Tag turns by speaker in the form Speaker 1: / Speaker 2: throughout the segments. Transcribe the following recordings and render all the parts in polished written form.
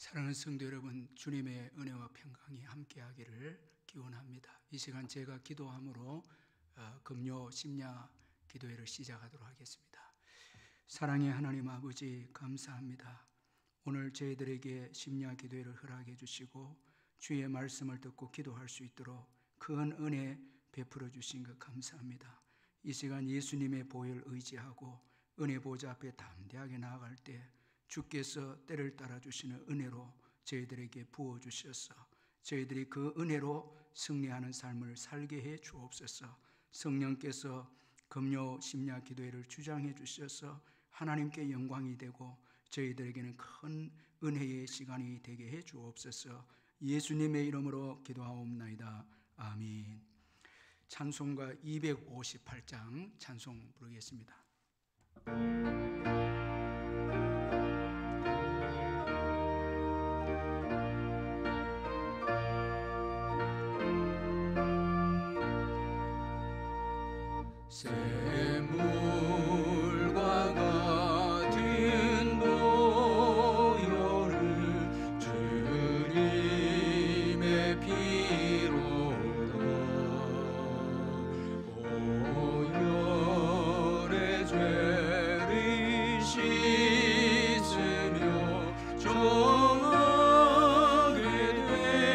Speaker 1: 사랑하는 성도 여러분, 주님의 은혜와 평강이 함께하기를 기원합니다. 이 시간 제가 기도함으로 금요 심야 기도회를 시작하도록 하겠습니다. 사랑의 하나님 아버지, 감사합니다. 오늘 저희들에게 심야 기도회를 허락해 주시고 주의 말씀을 듣고 기도할 수 있도록 큰 은혜 베풀어 주신 것 감사합니다. 이 시간 예수님의 보혈 의지하고 은혜 보좌 앞에 담대하게 나아갈 때 주께서 때를 따라 주시는 은혜로 저희들에게 부어주셔서 저희들이 그 은혜로 승리하는 삶을 살게 해 주옵소서. 성령께서 금요 심야 기도회를 주장해 주셔서 하나님께 영광이 되고 저희들에게는 큰 은혜의 시간이 되게 해 주옵소서. 예수님의 이름으로 기도하옵나이다. 아멘. 찬송가 258장 찬송 부르겠습니다. 샘물과 같은 보혈을 주님의 피로다. 보혈의 죄를 씻으며 정하게 되겠네.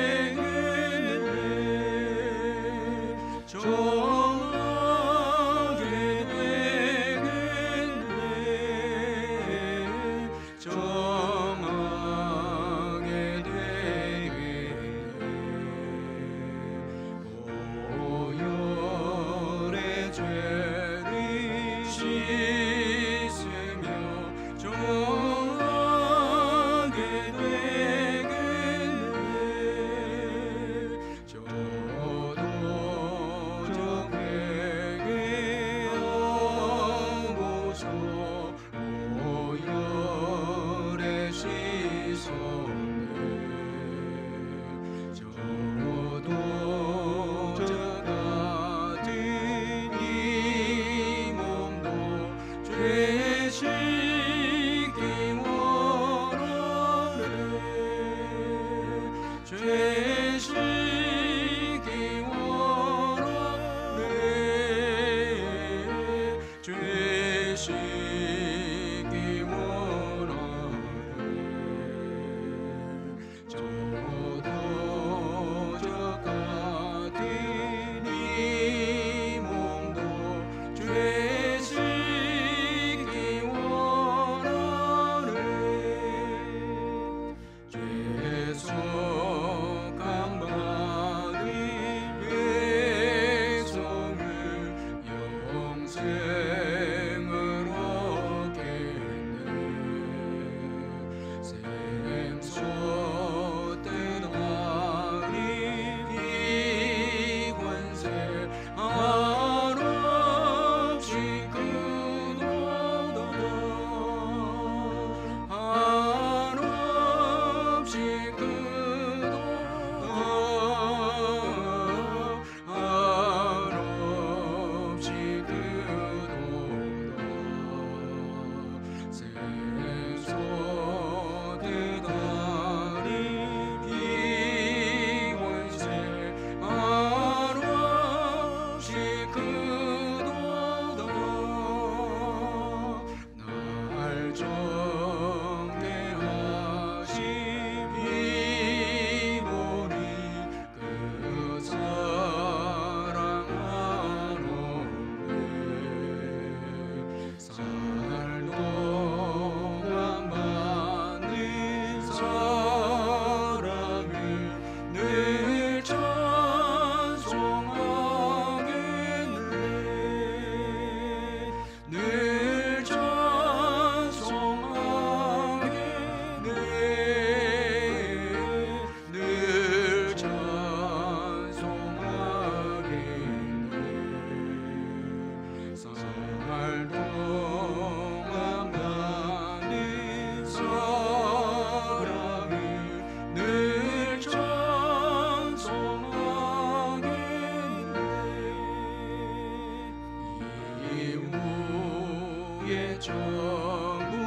Speaker 2: 전부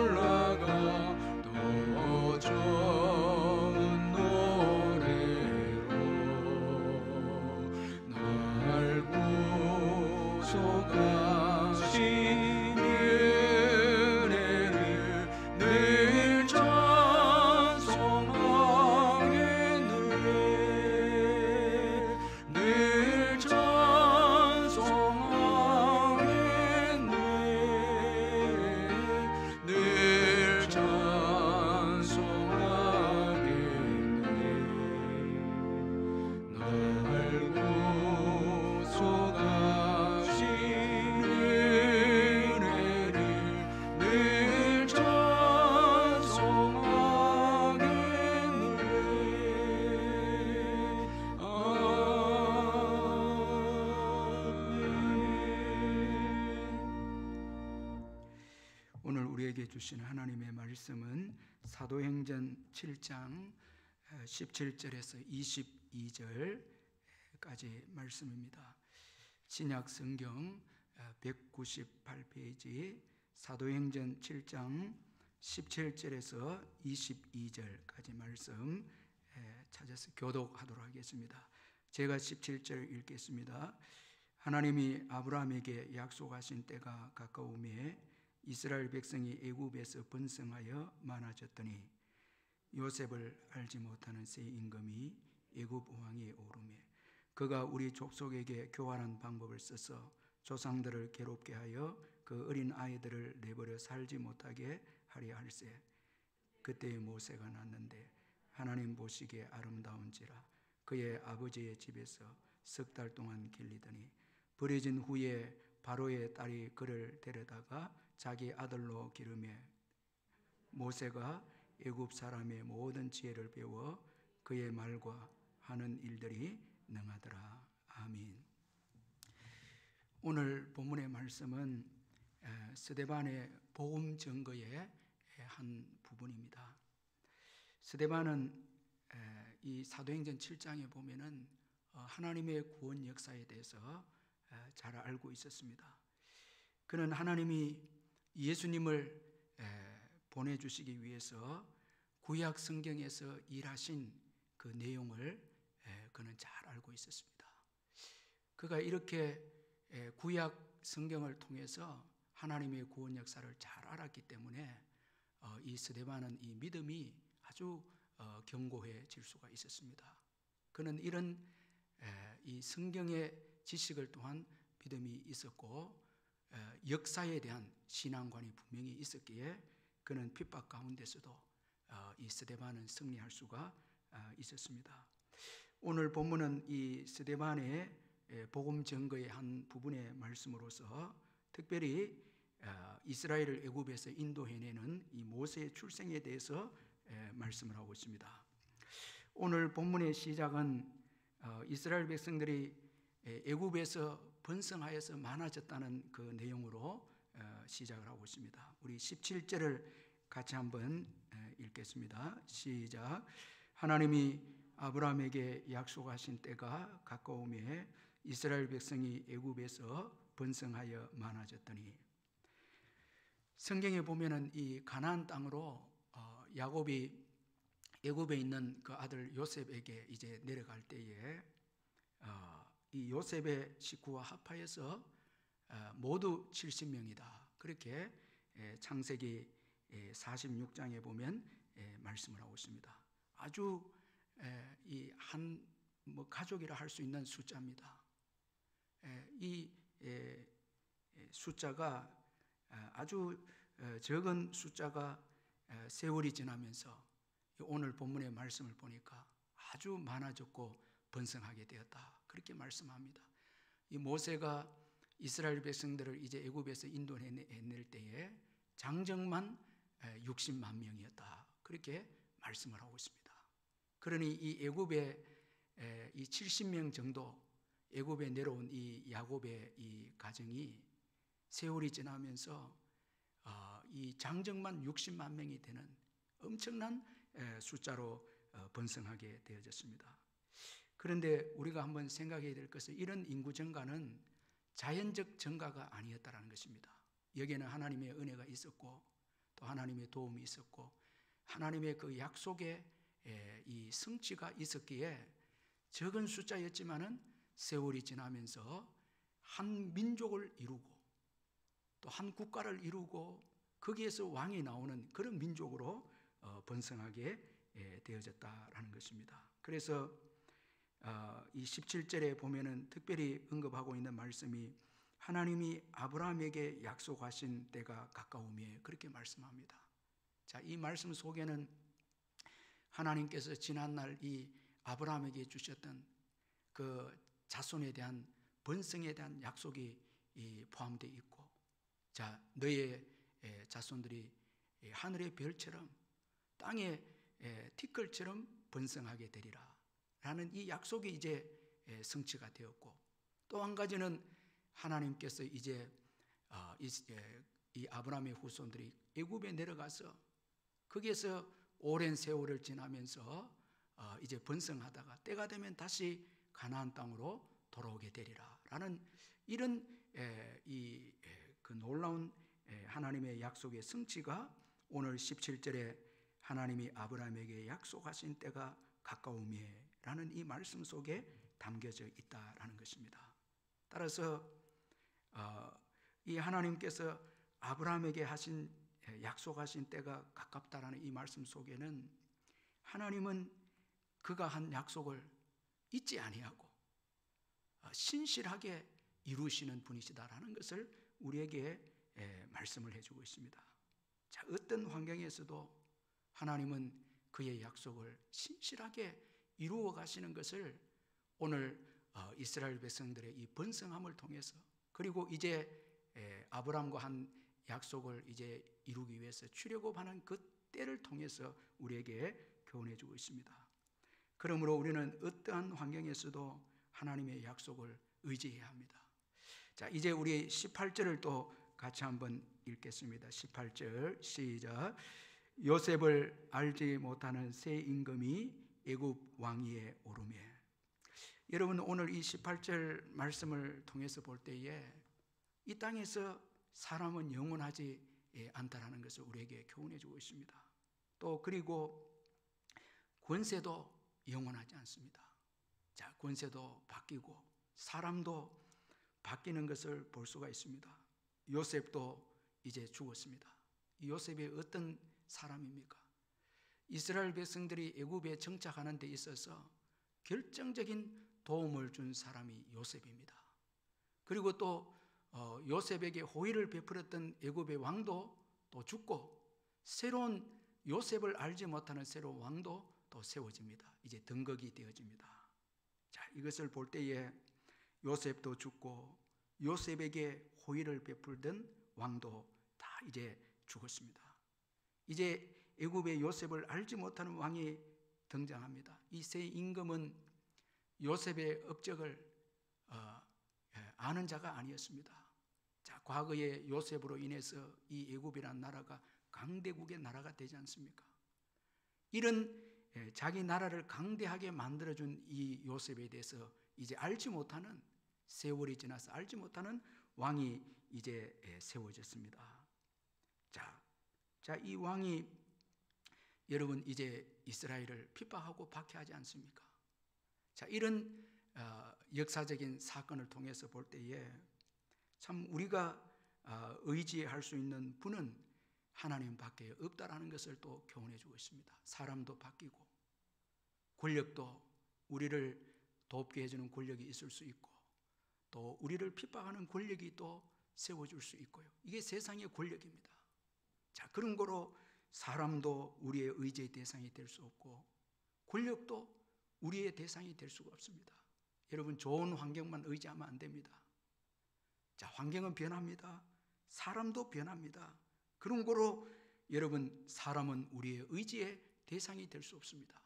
Speaker 2: 올라가
Speaker 1: 약속하신 은혜를 늘 찬송하겠네. 늘 찬송하겠네. 늘 찬송하겠네. 날 구속하신 은혜를 늘 찬송하겠네. 오늘 우리에게 주신 하나님의 말씀은 사도행전 7장 17절에서 22절까지 말씀입니다. 신약 성경 198페이지 사도행전 7장 17절에서 22절까지 말씀 찾아서 교독하도록 하겠습니다. 제가 17절 읽겠습니다. 하나님이 아브라함에게 약속하신 때가 가까우매 이스라엘 백성이 애굽에서 번성하여 많아졌더니 요셉을 알지 못하는 새 임금이 애굽 왕위에 오르매 그가 우리 족속에게 교활한 방법을 써서 조상들을 괴롭게 하여 그 어린 아이들을 내버려 살지 못하게 하려 할세. 그때에 모세가 났는데 하나님 보시기에 아름다운지라 그의 아버지의 집에서 석 달 동안 길리더니 버려진 후에 바로의 딸이 그를 데려다가 자기 아들로 기르매 모세가 애굽 사람의 모든 지혜를 배워 그의 말과 하는 일들이 능하더라. 아멘. 오늘 본문의 말씀은 스데반의 복음 증거의 한 부분입니다. 스데반은 이 사도행전 7장에 보면은 하나님의 구원 역사에 대해서 잘 알고 있었습니다. 그는 하나님이 예수님을 보내주시기 위해서 구약 성경에서 일하신 그 내용을 그는 잘 알고 있었습니다. 그가 이렇게 구약 성경을 통해서 하나님의 구원 역사를 잘 알았기 때문에 이 스데반은 이 믿음이 아주 견고해질 수가 있었습니다. 그는 이런 이 성경의 지식을 통한 믿음이 있었고 역사에 대한 신앙관이 분명히 있었기에 그는 핍박 가운데서도 이 스데반은 승리할 수가 있었습니다. 오늘 본문은 이 스데반의 복음 증거의 한 부분의 말씀으로서 특별히 이스라엘을 애굽에서 인도해내는 이 모세의 출생에 대해서 말씀을 하고 있습니다. 오늘 본문의 시작은 이스라엘 백성들이 애굽에서 번성하여서 많아졌다는 그 내용으로 시작을 하고 있습니다. 우리 17절을 같이 한번 읽겠습니다. 시작. 하나님이 아브라함에게 약속하신 때가 가까우매 이스라엘 백성이 애굽에서 번성하여 많아졌더니 성경에 보면은 이 가나안 땅으로 야곱이 애굽에 있는 그 아들 요셉에게 이제 내려갈 때에 이 요셉의 식구와 합하여서 모두 70명이다. 그렇게 창세기 46장에 보면 말씀을 하고 있습니다. 아주 이 한 가족이라 할 수 있는 숫자입니다. 이 숫자가 아주 적은 숫자가 세월이 지나면서 오늘 본문의 말씀을 보니까 아주 많아졌고 번성하게 되었다. 그렇게 말씀합니다. 이 모세가 이스라엘 백성들을 이제 애굽에서 인도해낼 때에 장정만 60만 명이었다. 그렇게 말씀을 하고 있습니다. 그러니 이 애굽의 이 70명 정도 애굽에 내려온 이 야곱의 이 가정이 세월이 지나면서 이 장정만 60만 명이 되는 엄청난 숫자로 번성하게 되어졌습니다. 그런데 우리가 한번 생각해야 될 것은 이런 인구 증가는 자연적 증가가 아니었다는 것입니다. 여기에는 하나님의 은혜가 있었고 또 하나님의 도움이 있었고 하나님의 그 약속의 이 성취가 있었기에 적은 숫자였지만은 세월이 지나면서 한 민족을 이루고 또 한 국가를 이루고 거기에서 왕이 나오는 그런 민족으로 번성하게 되어졌다라는 것입니다. 그래서 이 17절에 보면은 특별히 언급하고 있는 말씀이 하나님이 아브라함에게 약속하신 때가 가까우며 그렇게 말씀합니다. 자, 이 말씀 속에는 하나님께서 지난날 이 아브라함에게 주셨던 그 자손에 대한 번성에 대한 약속이 포함되어 있고, 자, 너의 자손들이 하늘의 별처럼 땅의 티끌처럼 번성하게 되리라 라는 이 약속이 이제 성취가 되었고, 또 한 가지는 하나님께서 이제 이 아브라함의 후손들이 애굽에 내려가서 거기에서 오랜 세월을 지나면서 이제 번성하다가 때가 되면 다시 가나안 땅으로 돌아오게 되리라 라는 이런 그 놀라운 하나님의 약속의 성취가 오늘 17절에 하나님이 아브라함에게 약속하신 때가 가까우며 라는 이 말씀 속에 담겨져 있다라는 것입니다. 따라서 이 하나님께서 아브라함에게 약속하신 때가 가깝다라는 이 말씀 속에는 하나님은 그가 한 약속을 잊지 아니하고 신실하게 이루시는 분이시다라는 것을 우리에게 말씀을 해주고 있습니다. 자, 어떤 환경에서도 하나님은 그의 약속을 신실하게 이루어 가시는 것을 오늘 이스라엘 백성들의 이 번성함을 통해서, 그리고 이제 아브라함과 한 약속을 이제 이루기 위해서 출애굽하는 그 때를 통해서 우리에게 교훈해 주고 있습니다. 그러므로 우리는 어떠한 환경에서도 하나님의 약속을 의지해야 합니다. 자, 이제 우리 18절을 또 같이 한번 읽겠습니다. 18절 시작. 요셉을 알지 못하는 새 임금이 애굽 왕위에 오르며. 여러분, 오늘 이 18절 말씀을 통해서 볼 때에 이 땅에서 사람은 영원하지 않다라는 것을 우리에게 교훈해 주고 있습니다. 또 그리고 권세도 영원하지 않습니다. 자, 권세도 바뀌고 사람도 바뀌는 것을 볼 수가 있습니다. 요셉도 이제 죽었습니다. 요셉이 어떤 사람입니까? 이스라엘 백성들이 애굽에 정착하는 데 있어서 결정적인 도움을 준 사람이 요셉입니다. 그리고 또 요셉에게 호의를 베풀었던 애굽의 왕도 또 죽고, 새로운 요셉을 알지 못하는 새로운 왕도 또 세워집니다. 이제 등극이 되어집니다. 자, 이것을 볼 때에 요셉도 죽고 요셉에게 호의를 베풀던 왕도 다 이제 죽었습니다. 이제 애굽의 요셉을 알지 못하는 왕이 등장합니다. 이 새 임금은 요셉의 업적을 아는 자가 아니었습니다. 자, 과거에 요셉으로 인해서 이 애굽이라는 나라가 강대국의 나라가 되지 않습니까? 이런 자기 나라를 강대하게 만들어준 이 요셉에 대해서 이제 알지 못하는, 세월이 지나서 알지 못하는 왕이 이제 세워졌습니다. 자, 이 왕이 여러분 이제 이스라엘을 핍박하고 박해하지 않습니까? 자, 이런 역사적인 사건을 통해서 볼 때에 참 우리가 의지할 수 있는 분은 하나님밖에 없다라는 것을 또 교훈해 주고 있습니다. 사람도 바뀌고 권력도 우리를 돕게 해주는 권력이 있을 수 있고, 또 우리를 핍박하는 권력이 또 세워줄 수 있고요. 이게 세상의 권력입니다. 자, 그런 거로 사람도 우리의 의지의 대상이 될 수 없고 권력도 우리의 대상이 될 수가 없습니다. 여러분, 좋은 환경만 의지하면 안 됩니다. 자, 환경은 변합니다. 사람도 변합니다. 그런 거로 여러분, 사람은 우리의 의지의 대상이 될 수 없습니다.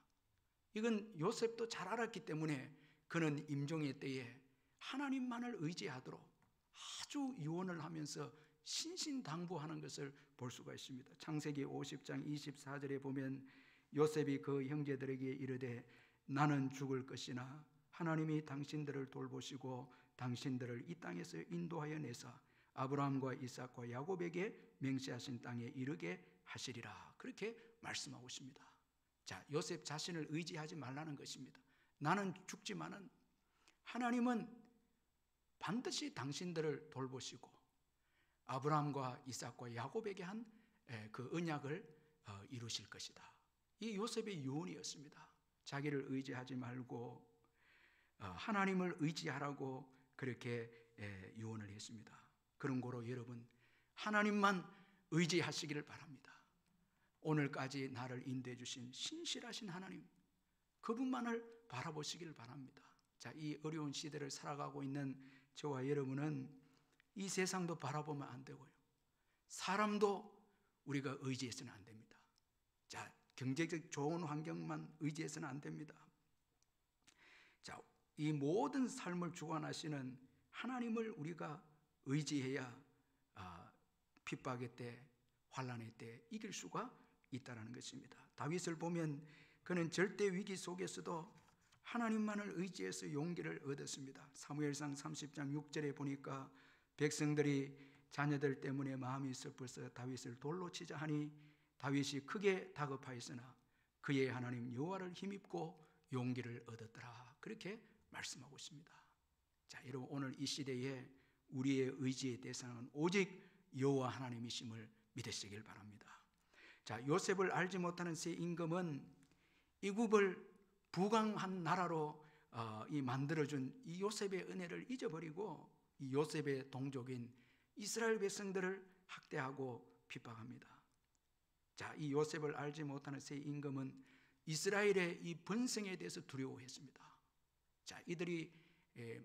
Speaker 1: 이건 요셉도 잘 알았기 때문에 그는 임종의 때에 하나님만을 의지하도록 아주 유언을 하면서 신신당부하는 것을 볼 수가 있습니다. 창세기 50장 24절에 보면 요셉이 그 형제들에게 이르되 나는 죽을 것이나 하나님이 당신들을 돌보시고 당신들을 이 땅에서 인도하여 내사 아브라함과 이삭과 야곱에게 맹세하신 땅에 이르게 하시리라. 그렇게 말씀하고 있습니다. 자, 요셉 자신을 의지하지 말라는 것입니다. 나는 죽지만은 하나님은 반드시 당신들을 돌보시고 아브라함과 이삭과 야곱에게 한 그 언약을 이루실 것이다. 이 요셉의 유언이었습니다. 자기를 의지하지 말고 하나님을 의지하라고 그렇게 유언을 했습니다. 그런 거로 여러분, 하나님만 의지하시기를 바랍니다. 오늘까지 나를 인도해 주신 신실하신 하나님, 그분만을 바라보시기를 바랍니다. 자, 이 어려운 시대를 살아가고 있는 저와 여러분은 이 세상도 바라보면 안 되고요, 사람도 우리가 의지해서는 안 됩니다. 자, 경제적 좋은 환경만 의지해서는 안 됩니다. 자, 이 모든 삶을 주관하시는 하나님을 우리가 의지해야 핍박의 때, 환난의 때 이길 수가 있다는 것입니다. 다윗을 보면 그는 절대 위기 속에서도 하나님만을 의지해서 용기를 얻었습니다. 사무엘상 30장 6절에 보니까 백성들이 자녀들 때문에 마음이 슬퍼서 다윗을 돌로 치자 하니 다윗이 크게 다급하였으나 그의 하나님 여호와를 힘입고 용기를 얻었더라. 그렇게 말씀하고 있습니다. 자, 여러분, 오늘 이 시대에 우리의 의지의 대상은 오직 여호와 하나님이심을 믿으시길 바랍니다. 자, 요셉을 알지 못하는 새 임금은 애굽을 부강한 나라로 만들어준 이 요셉의 은혜를 잊어버리고 이 요셉의 동족인 이스라엘 백성들을 학대하고 핍박합니다. 자, 이 요셉을 알지 못하는 새 임금은 이스라엘의 이 번성에 대해서 두려워했습니다. 자, 이들이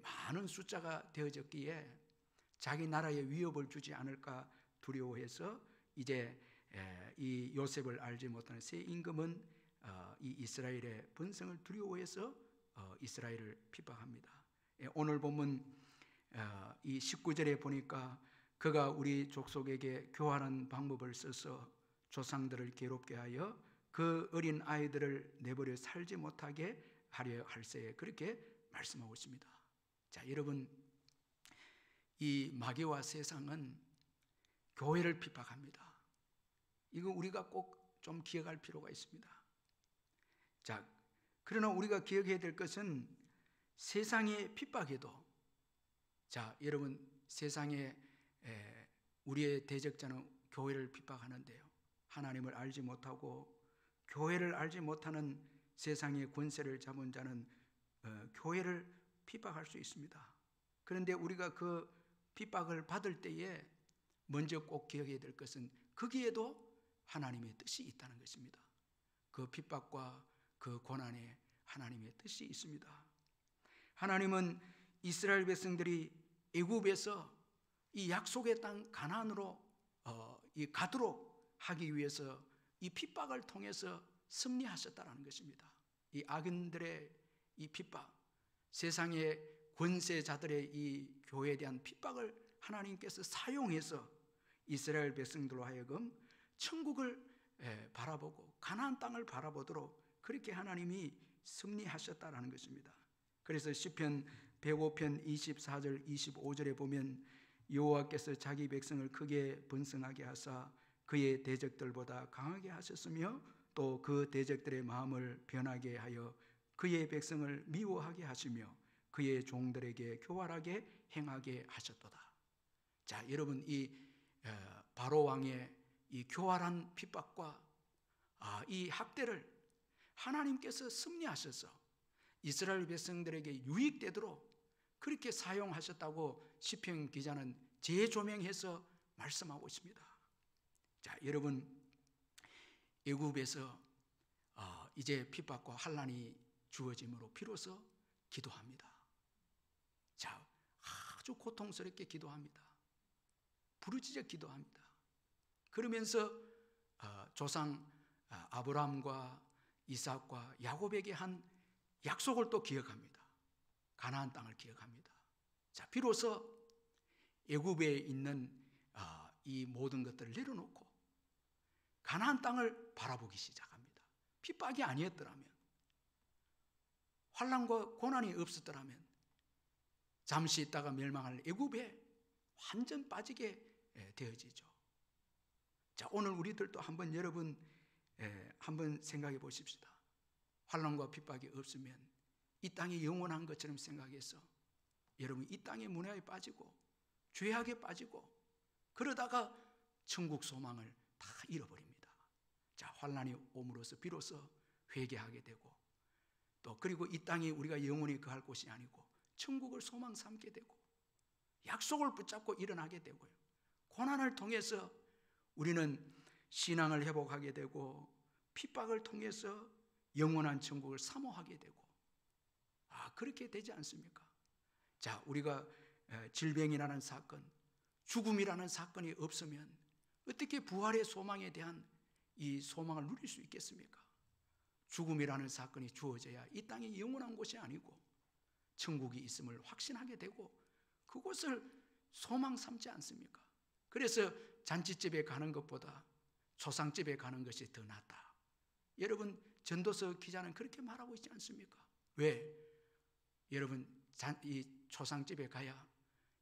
Speaker 1: 많은 숫자가 되어졌기에 자기 나라에 위협을 주지 않을까 두려워해서 이제 이 요셉을 알지 못하는 새 임금은 이 이스라엘의 번성을 두려워해서 이스라엘을 핍박합니다. 오늘 보면 이 19절에 보니까 그가 우리 족속에게 교활한 방법을 써서 조상들을 괴롭게 하여 그 어린 아이들을 내버려 살지 못하게 하려 할세, 그렇게 말씀하고 있습니다. 자, 여러분, 이 마귀와 세상은 교회를 핍박합니다. 이거 우리가 꼭 좀 기억할 필요가 있습니다. 자, 그러나 우리가 기억해야 될 것은 세상의 핍박에도, 자, 여러분, 세상에 우리의 대적자는 교회를 핍박하는데요, 하나님을 알지 못하고 교회를 알지 못하는 세상의 권세를 잡은 자는 교회를 핍박할 수 있습니다. 그런데 우리가 그 핍박을 받을 때에 먼저 꼭 기억해야 될 것은 거기에도 하나님의 뜻이 있다는 것입니다. 그 핍박과 그 고난에 하나님의 뜻이 있습니다. 하나님은 이스라엘 백성들이 애굽에서 이 약속의 땅 가나안으로 가도록 하기 위해서 이 핍박을 통해서 승리하셨다는 것입니다. 이 악인들의 이 핍박, 세상의 권세자들의 이 교회에 대한 핍박을 하나님께서 사용해서 이스라엘 백성들로 하여금 천국을 바라보고 가나안 땅을 바라보도록 그렇게 하나님이 승리하셨다는 것입니다. 그래서 시편 105편 24절 25절에 보면 여호와께서 자기 백성을 크게 번성하게 하사 그의 대적들보다 강하게 하셨으며 또 그 대적들의 마음을 변하게 하여 그의 백성을 미워하게 하시며 그의 종들에게 교활하게 행하게 하셨도다. 자, 여러분, 이 바로 왕의 이 교활한 핍박과 이 학대를 하나님께서 승리하셔서 이스라엘 백성들에게 유익되도록 그렇게 사용하셨다고 시편 기자는 재조명해서 말씀하고 있습니다. 자, 여러분, 애굽에서 이제 핍박과 환난이 주어짐으로 비로소 기도합니다. 자, 아주 고통스럽게 기도합니다. 부르짖어 기도합니다. 그러면서 조상 아브라함과 이삭과 야곱에게 한 약속을 또 기억합니다. 가나안 땅을 기억합니다. 자, 비로소 애굽에 있는 이 모든 것들을 내려놓고 가나안 땅을 바라보기 시작합니다. 핍박이 아니었더라면, 환난과 고난이 없었더라면 잠시 있다가 멸망할 애굽에 완전 빠지게 되어지죠. 자, 오늘 우리들도 한번 여러분 한번 생각해 보십시다. 환난과 핍박이 없으면 이 땅이 영원한 것처럼 생각해서 여러분 이 땅의 문화에 빠지고 죄악에 빠지고 그러다가 천국 소망을 다 잃어버립니다. 자, 환난이 옴으로써 비로소 회개하게 되고 또 그리고 이 땅이 우리가 영원히 거할 곳이 아니고 천국을 소망 삼게 되고 약속을 붙잡고 일어나게 되고요. 고난을 통해서 우리는 신앙을 회복하게 되고 핍박을 통해서 영원한 천국을 사모하게 되고 그렇게 되지 않습니까? 자, 우리가 질병이라는 사건, 죽음이라는 사건이 없으면 어떻게 부활의 소망에 대한 이 소망을 누릴 수 있겠습니까? 죽음이라는 사건이 주어져야 이 땅이 영원한 곳이 아니고 천국이 있음을 확신하게 되고 그곳을 소망 삼지 않습니까? 그래서 잔치집에 가는 것보다 초상집에 가는 것이 더 낫다. 여러분 전도서 기자는 그렇게 말하고 있지 않습니까? 왜? 여러분 이 초상집에 가야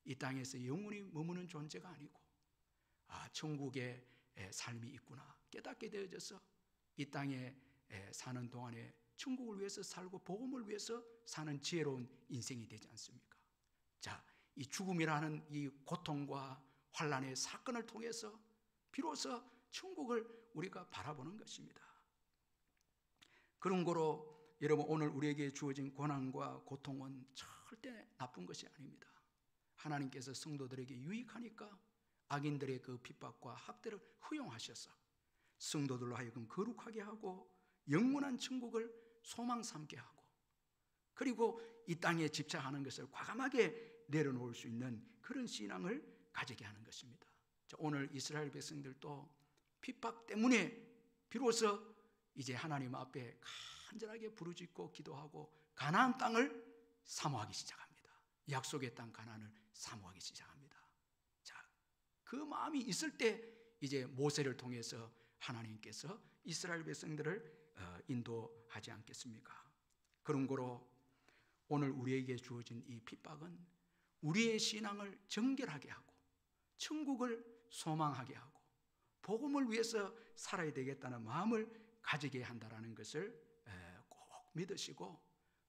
Speaker 1: 이 땅에서 영원히 머무는 존재가 아니고 천국의 삶이 있구나 깨닫게 되어져서 이 땅에 사는 동안에 천국을 위해서 살고 복음을 위해서 사는 지혜로운 인생이 되지 않습니까? 자, 이 죽음이라는 이 고통과 환난의 사건을 통해서 비로소 천국을 우리가 바라보는 것입니다. 그런 거로 여러분 오늘 우리에게 주어진 고난과 고통은 절대 나쁜 것이 아닙니다. 하나님께서 성도들에게 유익하니까 악인들의 그 핍박과 학대를 허용하셔서 성도들로 하여금 거룩하게 하고 영원한 천국을 소망 삼게 하고 그리고 이 땅에 집착하는 것을 과감하게 내려놓을 수 있는 그런 신앙을 가지게 하는 것입니다. 자, 오늘 이스라엘 백성들도 핍박 때문에 비로소 이제 하나님 앞에 간절하게 부르짖고 기도하고 가나안 땅을 사모하기 시작합니다. 약속의 땅 가나안을 사모하기 시작합니다. 자, 그 마음이 있을 때 이제 모세를 통해서 하나님께서 이스라엘 백성들을 인도하지 않겠습니까? 그런 거로 오늘 우리에게 주어진 이 핍박은 우리의 신앙을 정결하게 하고 천국을 소망하게 하고 복음을 위해서 살아야 되겠다는 마음을 가지게 한다는 것을 꼭 믿으시고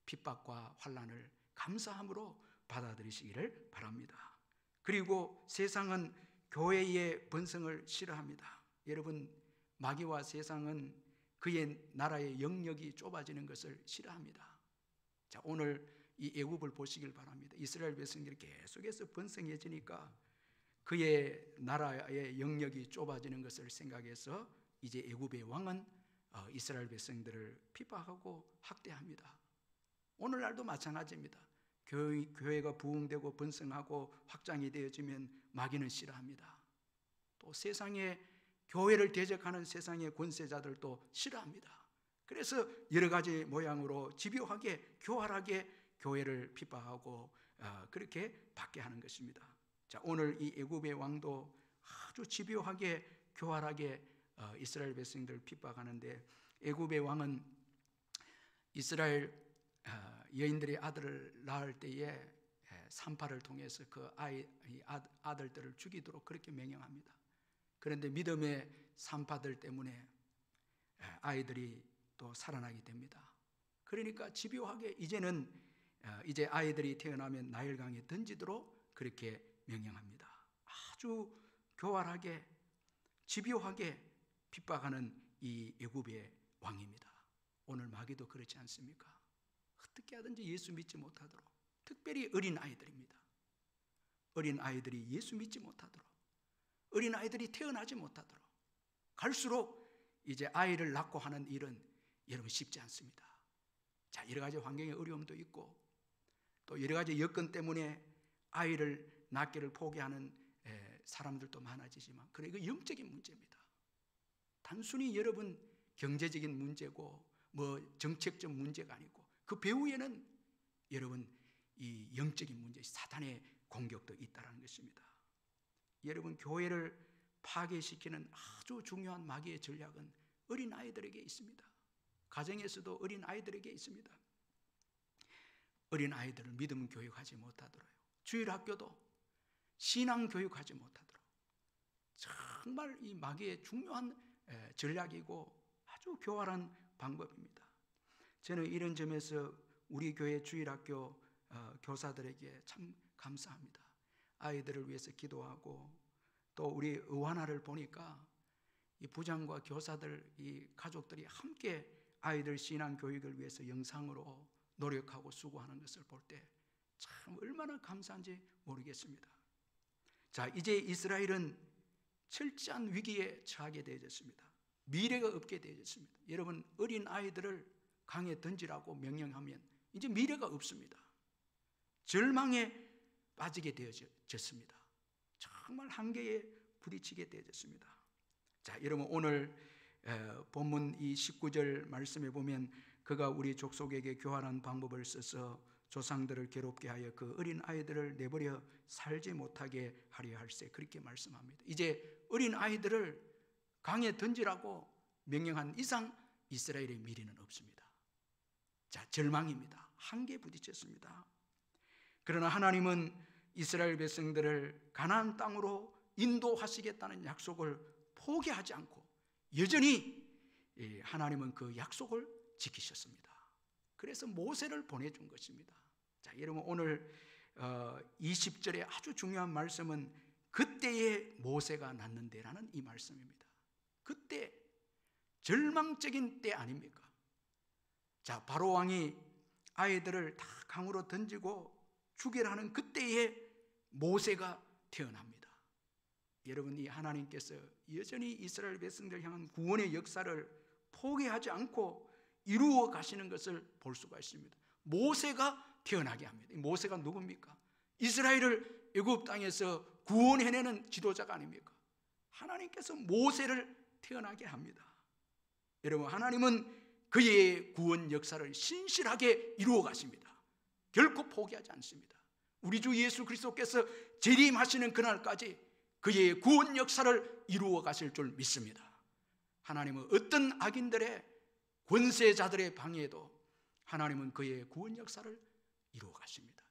Speaker 1: 핍박과 환난을 감사함으로 받아들이시기를 바랍니다. 그리고 세상은 교회의 번성을 싫어합니다. 여러분 마귀와 세상은 그의 나라의 영역이 좁아지는 것을 싫어합니다. 자, 오늘 이 애굽을 보시길 바랍니다. 이스라엘 백성들이 계속해서 번성해지니까 그의 나라의 영역이 좁아지는 것을 생각해서 이제 애굽의 왕은 이스라엘 백성들을 핍박하고 학대합니다. 오늘날도 마찬가지입니다. 교회가 부흥되고 번성하고 확장이 되어지면 마귀는 싫어합니다. 또 세상에 교회를 대적하는 세상의 권세자들도 싫어합니다. 그래서 여러 가지 모양으로 집요하게 교활하게 교회를 핍박하고 그렇게 받게 하는 것입니다. 자, 오늘 이 애굽의 왕도 아주 집요하게 교활하게 이스라엘 백성들을 핍박하는데 애굽의 왕은 이스라엘 여인들의 아들을 낳을 때에 산파를 통해서 그 아들들을 죽이도록 그렇게 명령합니다. 그런데 믿음의 산파들 때문에 아이들이 또 살아나게 됩니다. 그러니까 집요하게 이제는 이제 아이들이 태어나면 나일강에 던지도록 그렇게 명령합니다. 아주 교활하게 집요하게 핍박하는 이 애굽의 왕입니다. 오늘 마귀도 그렇지 않습니까? 어떻게 하든지 예수 믿지 못하도록, 특별히 어린 아이들입니다. 어린 아이들이 예수 믿지 못하도록, 어린 아이들이 태어나지 못하도록, 갈수록 이제 아이를 낳고 하는 일은 여러분 쉽지 않습니다. 자, 여러 가지 환경의 어려움도 있고 또 여러 가지 여건 때문에 아이를 낳기를 포기하는 사람들도 많아지지만 그래 이거 영적인 문제입니다. 단순히 여러분 경제적인 문제고 뭐 정책적 문제가 아니고 그 배후에는 여러분 이 영적인 문제, 사탄의 공격도 있다는 것입니다. 여러분 교회를 파괴시키는 아주 중요한 마귀의 전략은 어린 아이들에게 있습니다. 가정에서도 어린 아이들에게 있습니다. 어린 아이들을 믿음 교육하지 못하도록, 주일학교도 신앙 교육하지 못하도록 정말 이 마귀의 중요한 전략이고 아주 교활한 방법입니다. 저는 이런 점에서 우리 교회 주일학교 교사들에게 참 감사합니다. 아이들을 위해서 기도하고 또 우리 의완화를 보니까 이 부장과 교사들, 이 가족들이 함께 아이들 신앙 교육을 위해서 영상으로 노력하고 수고하는 것을 볼 때 참 얼마나 감사한지 모르겠습니다. 자, 이제 이스라엘은 철저한 위기에 처하게 되어졌습니다. 미래가 없게 되어졌습니다. 여러분, 어린 아이들을 강에 던지라고 명령하면 이제 미래가 없습니다. 절망에 빠지게 되어졌습니다. 정말 한계에 부딪히게 되어졌습니다. 자, 여러분, 오늘 본문 이 19절 말씀에 보면 그가 우리 족속에게 교활한 방법을 써서 조상들을 괴롭게 하여 그 어린 아이들을 내버려 살지 못하게 하려 할세, 그렇게 말씀합니다. 이제 어린 아이들을 강에 던지라고 명령한 이상 이스라엘의 미래는 없습니다. 자, 절망입니다. 한계에 부딪혔습니다. 그러나 하나님은 이스라엘 백성들을 가나안 땅으로 인도하시겠다는 약속을 포기하지 않고 여전히 하나님은 그 약속을 지키셨습니다. 그래서 모세를 보내준 것입니다. 자, 여러분, 오늘 20절에 아주 중요한 말씀은 그때에 모세가 났는데라는 이 말씀입니다. 그때 절망적인 때 아닙니까? 자, 바로 왕이 아이들을 다 강으로 던지고 죽이라 하는 그때에 모세가 태어납니다. 여러분, 이 하나님께서 여전히 이스라엘 백성들 향한 구원의 역사를 포기하지 않고 이루어 가시는 것을 볼 수가 있습니다. 모세가 태어나게 합니다. 모세가 누굽니까? 이스라엘을 애굽 땅에서 구원해내는 지도자가 아닙니까? 하나님께서 모세를 태어나게 합니다. 여러분, 하나님은 그의 구원 역사를 신실하게 이루어 가십니다. 결코 포기하지 않습니다. 우리 주 예수 그리스도께서 재림하시는 그날까지 그의 구원 역사를 이루어 가실 줄 믿습니다. 하나님은 어떤 악인들의 권세자들의 방해에도 하나님은 그의 구원 역사를 이루어 가십니다.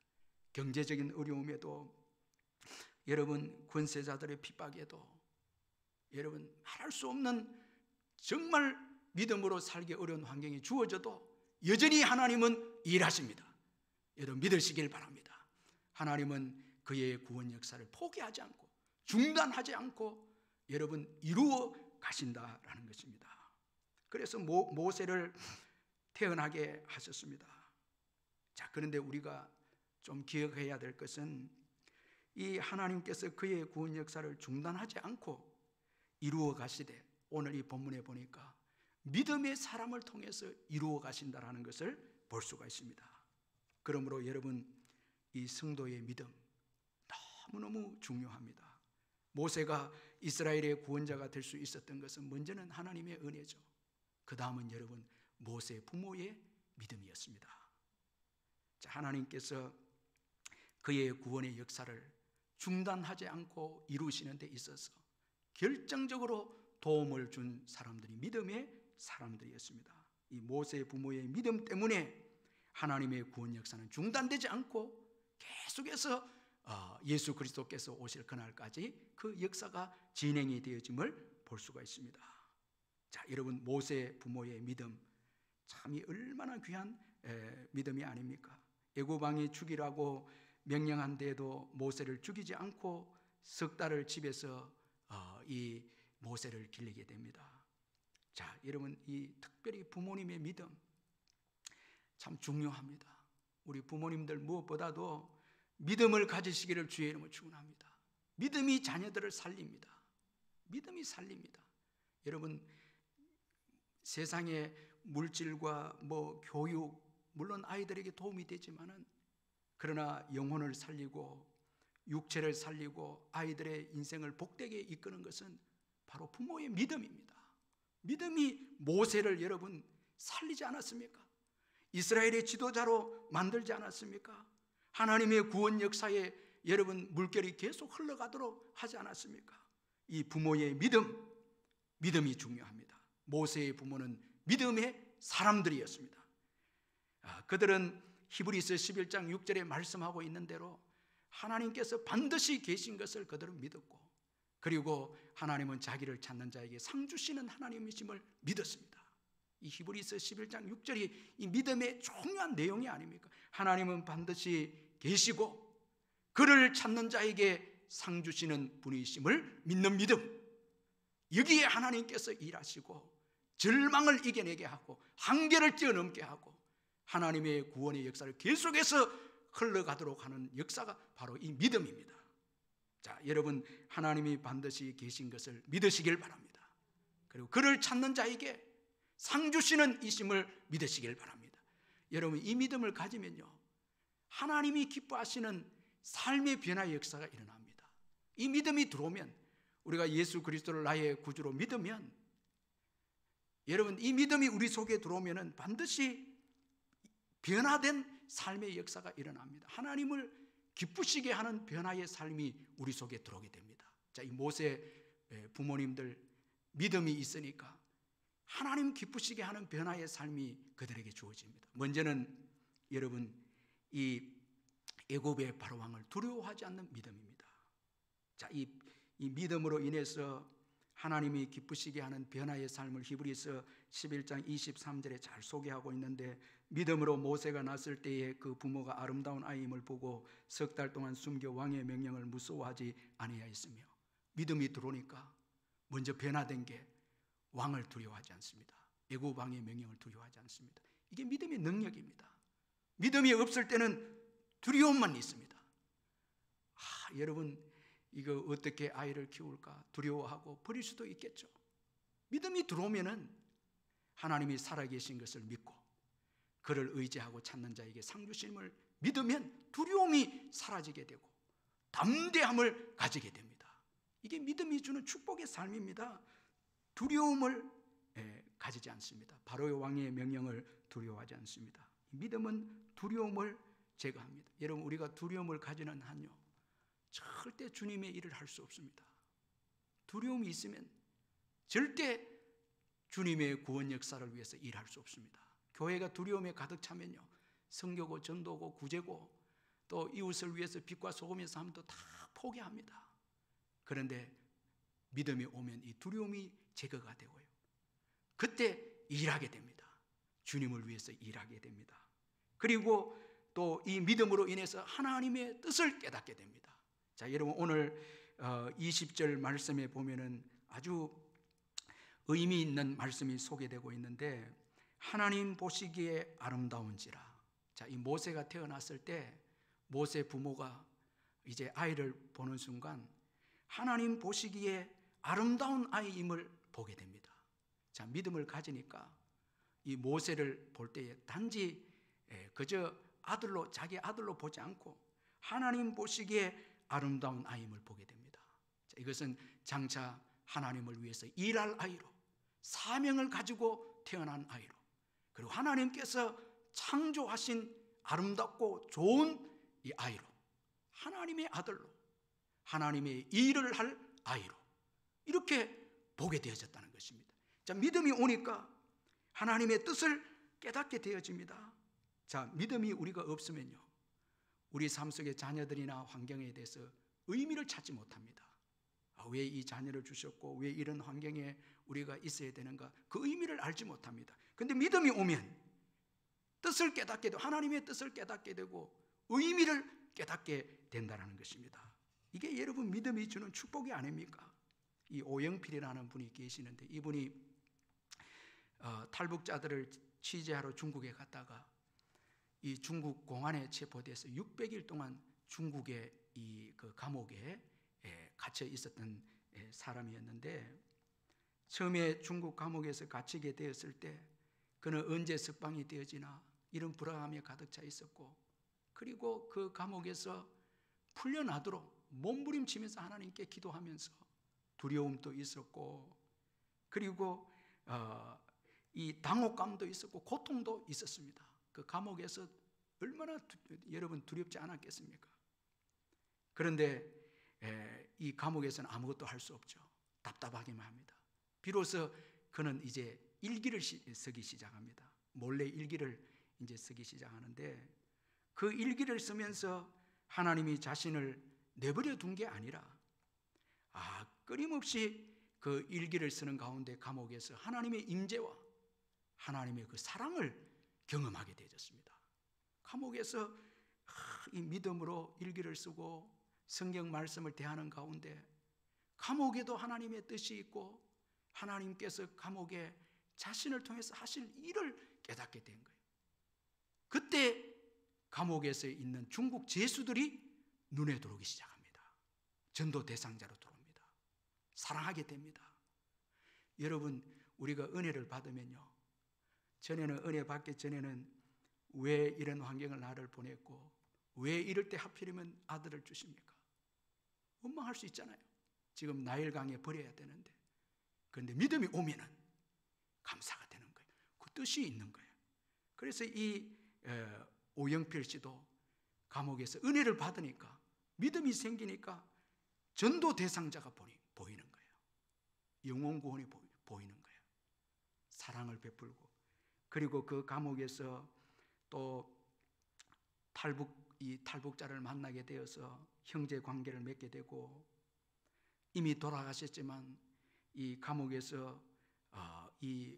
Speaker 1: 경제적인 어려움에도, 여러분, 권세자들의 핍박에도, 여러분, 말할 수 없는 정말 믿음으로 살기 어려운 환경이 주어져도 여전히 하나님은 일하십니다. 여러분, 믿으시길 바랍니다. 하나님은 그의 구원 역사를 포기하지 않고 중단하지 않고 여러분 이루어 가신다라는 것입니다. 그래서 모세를 태어나게 하셨습니다. 자, 그런데 우리가 좀 기억해야 될 것은 이 하나님께서 그의 구원 역사를 중단하지 않고 이루어 가시되 오늘 이 본문에 보니까 믿음의 사람을 통해서 이루어 가신다라는 것을 볼 수가 있습니다. 그러므로 여러분, 이 성도의 믿음 너무너무 중요합니다. 모세가 이스라엘의 구원자가 될 수 있었던 것은 먼저는 하나님의 은혜죠. 그 다음은 여러분, 모세 부모의 믿음이었습니다. 자, 하나님께서 그의 구원의 역사를 중단하지 않고 이루시는 데 있어서 결정적으로 도움을 준 사람들이 믿음의 사람들이었습니다. 이 모세 부모의 믿음 때문에 하나님의 구원 역사는 중단되지 않고 계속해서 예수 그리스도께서 오실 그날까지 그 역사가 진행이 되어짐을 볼 수가 있습니다. 자, 여러분, 모세 부모의 믿음 참이 얼마나 귀한 믿음이 아닙니까? 애굽 왕이 죽이라고 명령한 데에도 모세를 죽이지 않고 석 달을 집에서 이 모세를 기르게 됩니다. 자, 여러분, 이 특별히 부모님의 믿음 참 중요합니다. 우리 부모님들 무엇보다도 믿음을 가지시기를 주의 이름으로 축원합니다. 믿음이 자녀들을 살립니다. 믿음이 살립니다. 여러분, 세상의 물질과 교육, 물론 아이들에게 도움이 되지만은 그러나 영혼을 살리고 육체를 살리고 아이들의 인생을 복되게 이끄는 것은 바로 부모의 믿음입니다. 믿음이 모세를 여러분 살리지 않았습니까? 이스라엘의 지도자로 만들지 않았습니까? 하나님의 구원 역사에 여러분 물결이 계속 흘러가도록 하지 않았습니까? 이 부모의 믿음이 중요합니다. 모세의 부모는 믿음의 사람들이었습니다. 그들은 히브리서 11장 6절에 말씀하고 있는 대로 하나님께서 반드시 계신 것을 그들은 믿었고, 그리고 하나님은 자기를 찾는 자에게 상 주시는 하나님이심을 믿었습니다. 이 히브리서 11장 6절이 이 믿음의 중요한 내용이 아닙니까? 하나님은 반드시 계시고 그를 찾는 자에게 상 주시는 분이심을 믿는 믿음, 여기에 하나님께서 일하시고 절망을 이겨내게 하고 한계를 뛰어넘게 하고 하나님의 구원의 역사를 계속해서 흘러가도록 하는 역사가 바로 이 믿음입니다. 자, 여러분, 하나님이 반드시 계신 것을 믿으시길 바랍니다. 그리고 그를 찾는 자에게 상 주시는 이심을 믿으시길 바랍니다. 여러분, 이 믿음을 가지면요, 하나님이 기뻐하시는 삶의 변화의 역사가 일어납니다. 이 믿음이 들어오면, 우리가 예수 그리스도를 나의 구주로 믿으면, 여러분, 이 믿음이 우리 속에 들어오면 반드시 변화된 삶의 역사가 일어납니다. 하나님을 기쁘시게 하는 변화의 삶이 우리 속에 들어오게 됩니다. 자, 이 모세 부모님들 믿음이 있으니까 하나님 기쁘시게 하는 변화의 삶이 그들에게 주어집니다. 먼저는 여러분, 이 애굽의 바로왕을 두려워하지 않는 믿음입니다. 자, 이 믿음으로 인해서 하나님이 기쁘시게 하는 변화의 삶을 히브리서 11장 23절에 잘 소개하고 있는데, 믿음으로 모세가 났을 때에 그 부모가 아름다운 아이임을 보고 석 달 동안 숨겨 왕의 명령을 무서워하지 아니하였으며, 믿음이 들어오니까 먼저 변화된 게 왕을 두려워하지 않습니다. 애굽 왕의 명령을 두려워하지 않습니다. 이게 믿음의 능력입니다. 믿음이 없을 때는 두려움만 있습니다. 여러분, 이거 어떻게 아이를 키울까 두려워하고 버릴 수도 있겠죠. 믿음이 들어오면은 하나님이 살아계신 것을 믿고 그를 의지하고 찾는 자에게 상 주심을 믿으면 두려움이 사라지게 되고 담대함을 가지게 됩니다. 이게 믿음이 주는 축복의 삶입니다. 두려움을 가지지 않습니다. 바로의 왕의 명령을 두려워하지 않습니다. 믿음은 두려움을 제거합니다. 여러분, 우리가 두려움을 가지는 한요, 절대 주님의 일을 할 수 없습니다. 두려움이 있으면 절대 주님의 구원 역사를 위해서 일할 수 없습니다. 교회가 두려움에 가득 차면요, 선교고 전도고 구제고 또 이웃을 위해서 빛과 소금의 삶도 다 포기합니다. 그런데 믿음이 오면 이 두려움이 제거가 되고요, 그때 일하게 됩니다. 주님을 위해서 일하게 됩니다. 그리고 또 이 믿음으로 인해서 하나님의 뜻을 깨닫게 됩니다. 자, 여러분, 오늘 20절 말씀에 보면은 아주 의미 있는 말씀이 소개되고 있는데, 하나님 보시기에 아름다운지라. 자, 이 모세가 태어났을 때 모세 부모가 이제 아이를 보는 순간 하나님 보시기에 아름다운 아이임을 보게 됩니다. 자, 믿음을 가지니까 이 모세를 볼 때에 단지 그저 아들로, 자기 아들로 보지 않고 하나님 보시기에 아름다운 아이임을 보게 됩니다. 자, 이것은 장차 하나님을 위해서 일할 아이로, 사명을 가지고 태어난 아이로, 그리고 하나님께서 창조하신 아름답고 좋은 이 아이로, 하나님의 아들로, 하나님의 일을 할 아이로 이렇게 보게 되어졌다는 것입니다. 자, 믿음이 오니까 하나님의 뜻을 깨닫게 되어집니다. 자, 믿음이 우리가 없으면요, 우리 삶 속의 자녀들이나 환경에 대해서 의미를 찾지 못합니다. 왜 이 자녀를 주셨고 왜 이런 환경에 우리가 있어야 되는가, 그 의미를 알지 못합니다. 그런데 믿음이 오면 뜻을 깨닫게 되고 하나님의 뜻을 깨닫게 되고 의미를 깨닫게 된다는 것입니다. 이게 여러분 믿음이 주는 축복이 아닙니까? 이 오영필이라는 분이 계시는데, 이분이 탈북자들을 취재하러 중국에 갔다가 이 중국 공안에 체포돼서 600일 동안 중국의 이 그 감옥에 갇혀 있었던 사람이었는데, 처음에 중국 감옥에서 갇히게 되었을 때 그는 언제 석방이 되어지나 이런 불안함에 가득 차 있었고, 그리고 그 감옥에서 풀려나도록 몸부림치면서 하나님께 기도하면서 두려움도 있었고, 그리고 이 당혹감도 있었고 고통도 있었습니다. 그 감옥에서 얼마나 여러분 두렵지 않았겠습니까? 그런데 이 감옥에서는 아무것도 할 수 없죠. 답답하기만 합니다. 비로소 그는 이제 일기를 쓰기 시작합니다. 몰래 일기를 이제 쓰기 시작하는데, 그 일기를 쓰면서 하나님이 자신을 내버려 둔 게 아니라 끊임없이 그 일기를 쓰는 가운데 감옥에서 하나님의 임재와 하나님의 그 사랑을 경험하게 되어졌습니다. 감옥에서 이 믿음으로 일기를 쓰고 성경 말씀을 대하는 가운데 감옥에도 하나님의 뜻이 있고 하나님께서 감옥에 자신을 통해서 하실 일을 깨닫게 된 거예요. 그때 감옥에서 있는 중국 죄수들이 눈에 들어오기 시작합니다. 전도 대상자로 들어옵니다. 사랑하게 됩니다. 여러분, 우리가 은혜를 받으면요, 전에는 은혜 받기 전에는 왜 이런 환경을 나를 보냈고 왜 이럴 때 하필이면 아들을 주십니까? 원망할 수 있잖아요. 지금 나일강에 버려야 되는데. 그런데 믿음이 오면은 감사가 되는 거예요. 그 뜻이 있는 거예요. 그래서 이 오영필 씨도 감옥에서 은혜를 받으니까 믿음이 생기니까 전도 대상자가 보이는 거예요. 영혼 구원이 보이는 거예요. 사랑을 베풀고, 그리고 그 감옥에서 또 탈북자를 만나게 되어서 형제 관계를 맺게 되고, 이미 돌아가셨지만 이 감옥에서 이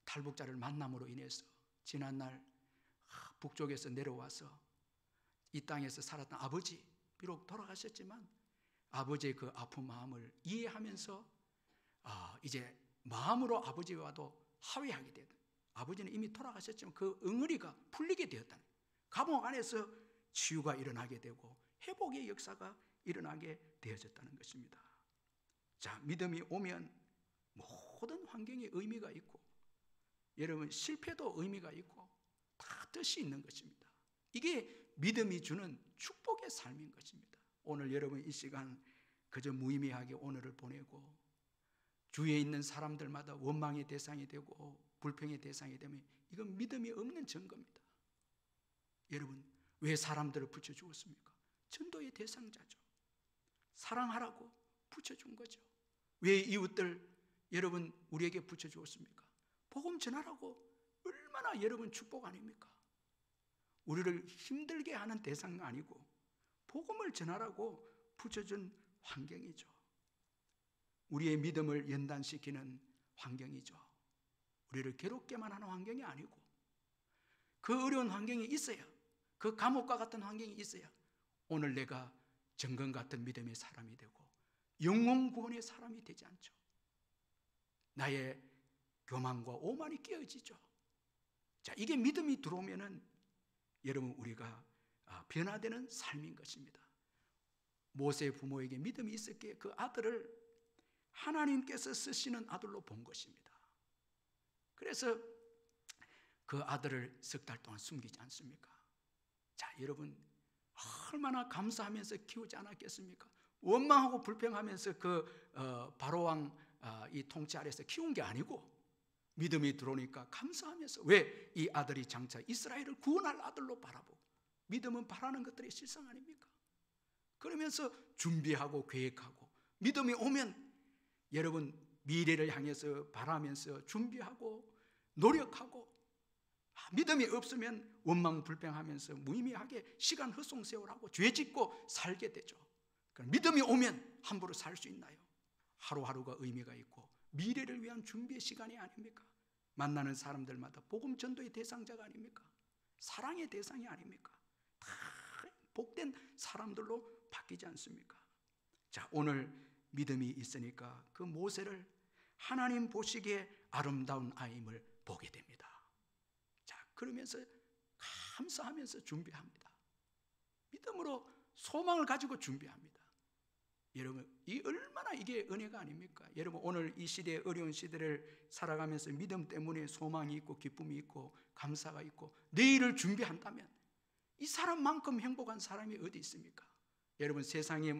Speaker 1: 탈북자를 만남으로 인해서 지난날 북쪽에서 내려와서 이 땅에서 살았던 아버지, 비록 돌아가셨지만 아버지의 그 아픈 마음을 이해하면서 이제 마음으로 아버지와도 화해하게 되는, 아버지는 이미 돌아가셨지만 그 응어리가 풀리게 되었다는, 감옥 안에서 치유가 일어나게 되고 회복의 역사가 일어나게 되어졌다는 것입니다. 자, 믿음이 오면 모든 환경에 의미가 있고, 여러분 실패도 의미가 있고 다 뜻이 있는 것입니다. 이게 믿음이 주는 축복의 삶인 것입니다. 오늘 여러분 이 시간 그저 무의미하게 오늘을 보내고 주위에 있는 사람들마다 원망의 대상이 되고 불평의 대상이 되면 이건 믿음이 없는 증거입니다. 여러분, 왜 사람들을 붙여주었습니까? 전도의 대상자죠. 사랑하라고 붙여준 거죠. 왜 이웃들 여러분 우리에게 붙여주었습니까? 복음 전하라고. 얼마나 여러분 축복 아닙니까? 우리를 힘들게 하는 대상이 아니고 복음을 전하라고 붙여준 환경이죠. 우리의 믿음을 연단시키는 환경이죠. 우리를 괴롭게만 하는 환경이 아니고, 그 어려운 환경이 있어야, 그 감옥과 같은 환경이 있어야 오늘 내가 정금 같은 믿음의 사람이 되고 영혼 구원의 사람이 되지 않죠. 나의 교만과 오만이 깨어지죠. 자, 이게 믿음이 들어오면은 여러분 우리가 변화되는 삶인 것입니다. 모세 부모에게 믿음이 있었기에 그 아들을 하나님께서 쓰시는 아들로 본 것입니다. 그래서 그 아들을 석 달 동안 숨기지 않습니까? 자, 여러분 얼마나 감사하면서 키우지 않았겠습니까? 원망하고 불평하면서 그 바로왕 이 통치 아래서 키운 게 아니고 믿음이 들어오니까 감사하면서, 왜? 이 아들이 장차 이스라엘을 구원할 아들로 바라보고, 믿음은 바라는 것들의 실상 아닙니까? 그러면서 준비하고 계획하고, 믿음이 오면 여러분 미래를 향해서 바라면서 준비하고 노력하고, 믿음이 없으면 원망 불평하면서 무의미하게 시간 헛송세월하고 죄짓고 살게 되죠. 믿음이 오면 함부로 살 수 있나요? 하루하루가 의미가 있고 미래를 위한 준비의 시간이 아닙니까? 만나는 사람들마다 복음 전도의 대상자가 아닙니까? 사랑의 대상이 아닙니까? 다 복된 사람들로 바뀌지 않습니까? 자, 오늘 믿음이 있으니까 그 모세를 하나님 보시기에 아름다운 아임을 보게 됩니다. 자, 그러면서 감사하면서 준비합니다. 믿음으로 소망을 가지고 준비합니다. 여러분, 이 얼마나 이게 은혜가 아닙니까? 여러분, 오늘 이 시대의 어려운 시대를 살아가면서 믿음 때문에 소망이 있고 기쁨이 있고 감사가 있고 내일을 준비한다면 이 사람만큼 행복한 사람이 어디 있습니까? 여러분, 세상에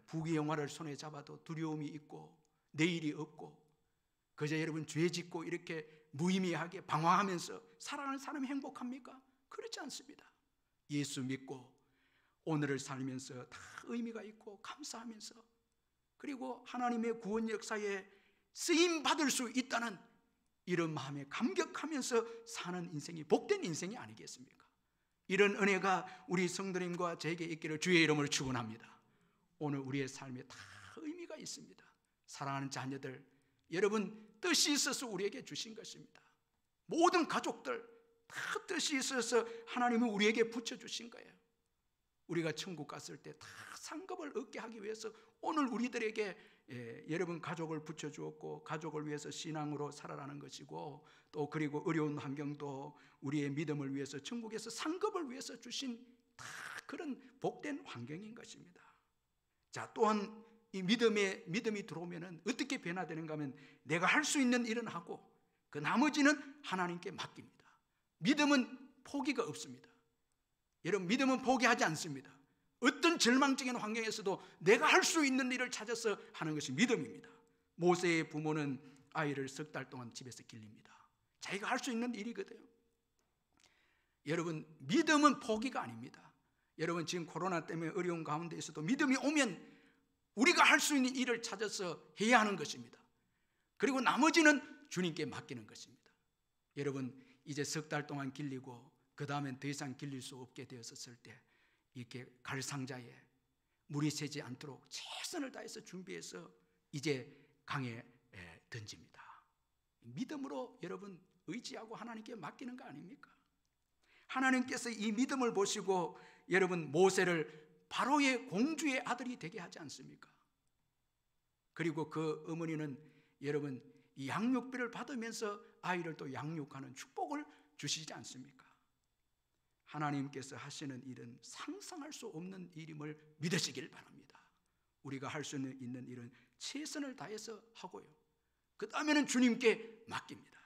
Speaker 1: 부귀영화를 손에 잡아도 두려움이 있고 내일이 없고 그저 여러분 죄 짓고 이렇게 무의미하게 방황하면서 살아가는 사람이 행복합니까? 그렇지 않습니다. 예수 믿고 오늘을 살면서 다 의미가 있고 감사하면서, 그리고 하나님의 구원 역사에 쓰임 받을 수 있다는 이런 마음에 감격하면서 사는 인생이 복된 인생이 아니겠습니까? 이런 은혜가 우리 성도님과 저에게 있기를 주의 이름으로 축원합니다. 오늘 우리의 삶에 다 의미가 있습니다. 사랑하는 자녀들, 여러분, 뜻이 있어서 우리에게 주신 것입니다. 모든 가족들 다 뜻이 있어서 하나님은 우리에게 붙여주신 거예요. 우리가 천국 갔을 때 다 상급을 얻게 하기 위해서 오늘 우리들에게 여러분 가족을 붙여주었고, 가족을 위해서 신앙으로 살아라는 것이고, 또 그리고 어려운 환경도 우리의 믿음을 위해서 천국에서 상급을 위해서 주신 다 그런 복된 환경인 것입니다. 자, 또한 이 믿음이 들어오면은 어떻게 변화되는가 하면, 내가 할 수 있는 일은 하고 그 나머지는 하나님께 맡깁니다. 믿음은 포기가 없습니다. 여러분, 믿음은 포기하지 않습니다. 어떤 절망적인 환경에서도 내가 할 수 있는 일을 찾아서 하는 것이 믿음입니다. 모세의 부모는 아이를 3달 동안 집에서 길립니다. 자기가 할 수 있는 일이거든요. 여러분, 믿음은 포기가 아닙니다. 여러분, 지금 코로나 때문에 어려운 가운데에서도 믿음이 오면 우리가 할 수 있는 일을 찾아서 해야 하는 것입니다. 그리고 나머지는 주님께 맡기는 것입니다. 여러분, 이제 3달 동안 길리고 그 다음엔 더 이상 길릴 수 없게 되었을 때, 이렇게 갈 상자에 물이 새지 않도록 최선을 다해서 준비해서 이제 강에 던집니다. 믿음으로 여러분 의지하고 하나님께 맡기는 거 아닙니까? 하나님께서 이 믿음을 보시고 여러분 모세를 바로의 공주의 아들이 되게 하지 않습니까? 그리고 그 어머니는 여러분 이 양육비를 받으면서 아이를 또 양육하는 축복을 주시지 않습니까? 하나님께서 하시는 일은 상상할 수 없는 일임을 믿으시길 바랍니다. 우리가 할 수 있는 일은 최선을 다해서 하고요, 그 다음에는 주님께 맡깁니다.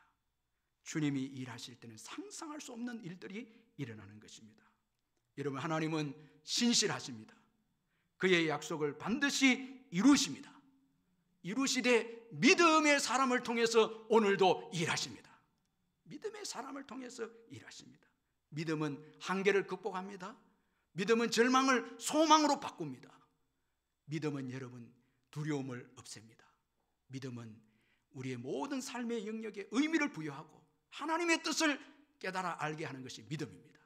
Speaker 1: 주님이 일하실 때는 상상할 수 없는 일들이 일어나는 것입니다. 여러분, 하나님은 신실하십니다. 그의 약속을 반드시 이루십니다. 이루시되 믿음의 사람을 통해서 오늘도 일하십니다. 믿음의 사람을 통해서 일하십니다. 믿음은 한계를 극복합니다. 믿음은 절망을 소망으로 바꿉니다. 믿음은 여러분 두려움을 없앱니다. 믿음은 우리의 모든 삶의 영역에 의미를 부여하고 하나님의 뜻을 깨달아 알게 하는 것이 믿음입니다.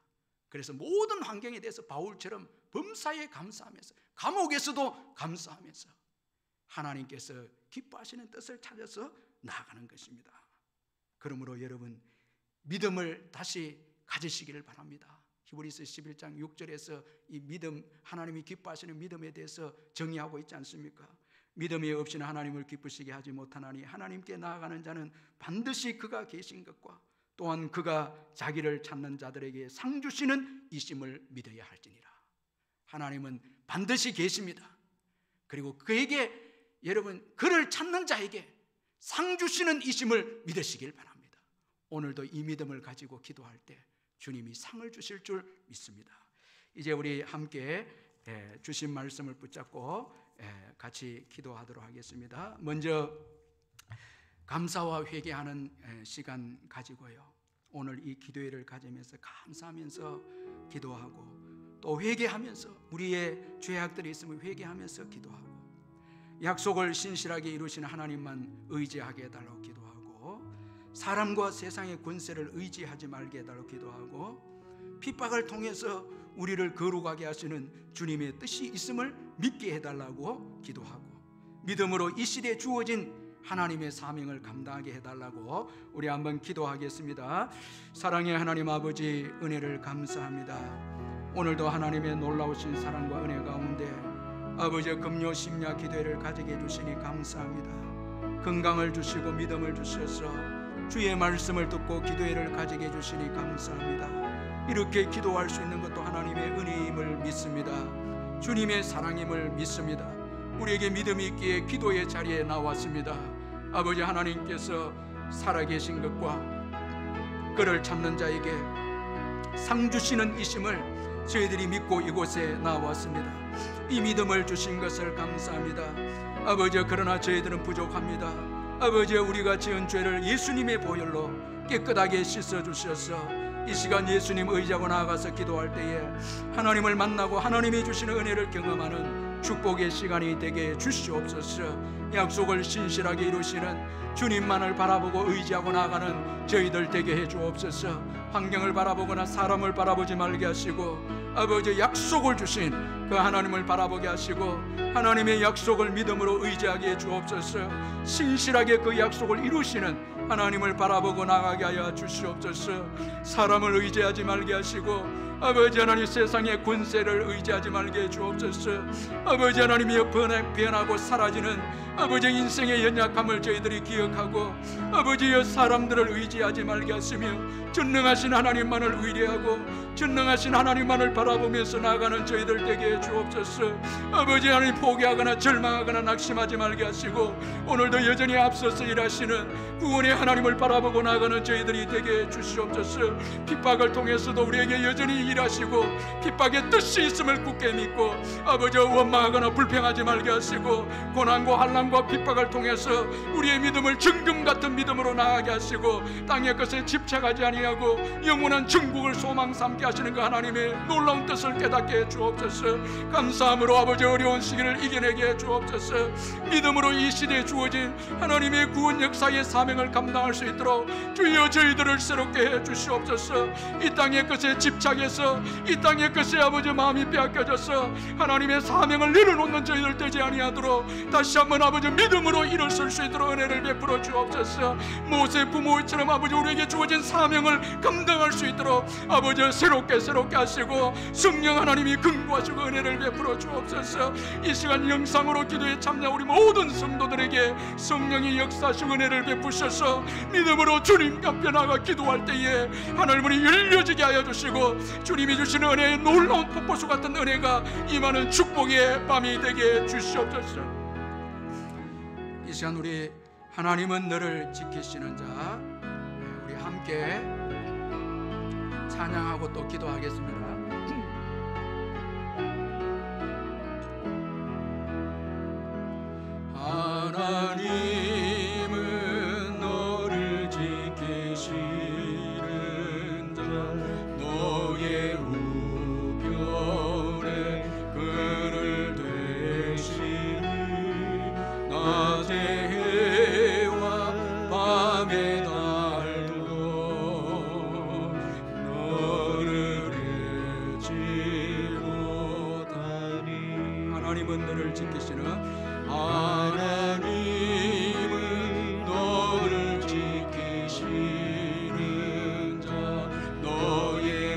Speaker 1: 그래서 모든 환경에 대해서 바울처럼 범사에 감사하면서, 감옥에서도 감사하면서 하나님께서 기뻐하시는 뜻을 찾아서 나아가는 것입니다. 그러므로 여러분 믿음을 다시 가지시기를 바랍니다. 히브리서 11장 6절에서 이 믿음, 하나님이 기뻐하시는 믿음에 대해서 정의하고 있지 않습니까? 믿음이 없이는 하나님을 기쁘시게 하지 못하나니 하나님께 나아가는 자는 반드시 그가 계신 것과 또한 그가 자기를 찾는 자들에게 상 주시는 이심을 믿어야 할지니라. 하나님은 반드시 계십니다. 그리고 그에게 여러분 그를 찾는 자에게 상 주시는 이심을 믿으시길 바랍니다. 오늘도 이 믿음을 가지고 기도할 때 주님이 상을 주실 줄 믿습니다. 이제 우리 함께 주신 말씀을 붙잡고 같이 기도하도록 하겠습니다. 먼저 감사와 회개하는 시간 가지고요, 오늘 이 기도회를 가지면서 감사하면서 기도하고 또 회개하면서 우리의 죄악들이 있으면 회개하면서 기도하고 약속을 신실하게 이루시는 하나님만 의지하게 해달라고 기도하고 사람과 세상의 권세를 의지하지 말게 해달라고 기도하고 핍박을 통해서 우리를 거룩하게 하시는 주님의 뜻이 있음을 믿게 해달라고 기도하고 믿음으로 이 시대에 주어진 하나님의 사명을 감당하게 해달라고 우리 한번 기도하겠습니다. 사랑의 하나님 아버지, 은혜를 감사합니다. 오늘도 하나님의 놀라우신 사랑과 은혜 가운데 아버지의 금요 심야 기도회를 가지게 해주시니 감사합니다. 건강을 주시고 믿음을 주셔서 주의 말씀을 듣고 기도회를 가지게 해주시니 감사합니다. 이렇게 기도할 수 있는 것도 하나님의 은혜임을 믿습니다. 주님의 사랑임을 믿습니다. 우리에게 믿음이 있기에 기도의 자리에 나왔습니다. 아버지, 하나님께서 살아계신 것과 그를 찾는 자에게 상 주시는 이심을 저희들이 믿고 이곳에 나왔습니다. 이 믿음을 주신 것을 감사합니다. 아버지, 그러나 저희들은 부족합니다. 아버지, 우리가 지은 죄를 예수님의 보혈로 깨끗하게 씻어주셔서 이 시간 예수님 의지하고 나아가서 기도할 때에 하나님을 만나고 하나님이 주시는 은혜를 경험하는 축복의 시간이 되게 주시옵소서. 약속을 신실하게 이루시는 주님만을 바라보고 의지하고 나아가는 저희들 되게 해 주옵소서. 환경을 바라보거나 사람을 바라보지 말게 하시고 아버지 약속을 주신 그 하나님을 바라보게 하시고 하나님의 약속을 믿음으로 의지하게 해 주옵소서. 신실하게 그 약속을 이루시는 하나님을 바라보고 나가게 하여 주시옵소서. 사람을 의지하지 말게 하시고 아버지 하나님 세상의 권세를 의지하지 말게 해 주옵소서. 아버지 하나님이 변하고 사라지는 아버지 인생의 연약함을 저희들이 기억하고 아버지여 사람들을 의지하지 말게 하시며 전능하신 하나님만을 의뢰하고 전능하신 하나님만을 바라보면서 나아가는 저희들 되게 해 주옵소서. 아버지 하나님 포기하거나 절망하거나 낙심하지 말게 하시고 오늘도 여전히 앞서서 일하시는 구원의 하나님을 바라보고 나아가는 저희들이 되게 해 주시옵소서. 핍박을 통해서도 우리에게 여전히 일하시고 핍박의 뜻이 있음을 굳게 믿고 아버지 원망하거나 불평하지 말게 하시고 고난과 환난과 핍박을 통해서 우리의 믿음을 정금 같은 믿음으로 나아가게 하시고 땅의 것에 집착하지 아니하고 영원한 천국을 소망 삼게 하시는 그 하나님의 놀라운 뜻을 깨닫게 해 주옵소서. 감사함으로 아버지 어려운 시기를 이겨내게 해 주옵소서. 믿음으로 이 시대에 주어진 하나님의 구원 역사의 사명을 감당할 수 있도록 주여 저희들을 새롭게 해 주시옵소서. 이 땅의 것에 집착해서 이 땅의 것에 아버지 마음이 빼앗겨져서 하나님의 사명을 내려놓는 저희들 되지 아니하도록 다시 한번 아버지 믿음으로 일어설 수 있도록 은혜를 베풀어 주옵소서. 모세 부모처럼 아버지 우리에게 주어진 사명을 감당할 수 있도록 아버지 새롭게 하시고 성령 하나님이 근구하시고 은혜를 베풀어 주옵소서. 이 시간 영상으로 기도에 참여한 우리 모든 성도들에게 성령이 역사하시고 은혜를 베푸셔서 믿음으로 주님 앞에 나가 기도할 때에 하늘문이 열려지게 하여 주시고 주님이 주시는 은혜의 놀라운 폭포수 같은 은혜가 임하는 축복의 밤이 되게 주시옵소서. 이 시간 우리 하나님은 너를 지키시는 자 우리 함께 찬양하고 또 기도하겠습니다. 하나님은 너를 지키시는 자 너의 우편에 그늘 되시니 낮의 해와 밤의 달도 너를 잊지 못하니 하나님은 너를 지키시는 하나님은 너를 지키시는 자 너의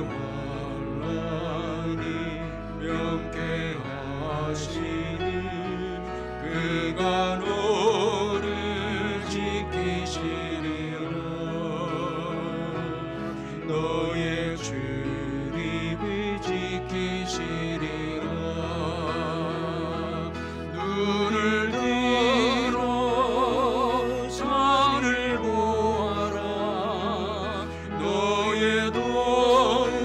Speaker 1: 환난이 명쾌하시니 그가 너를 지키시리라. 너의 출입을 지키시리라. 눈을 들어 산을 보아라. 너의 도는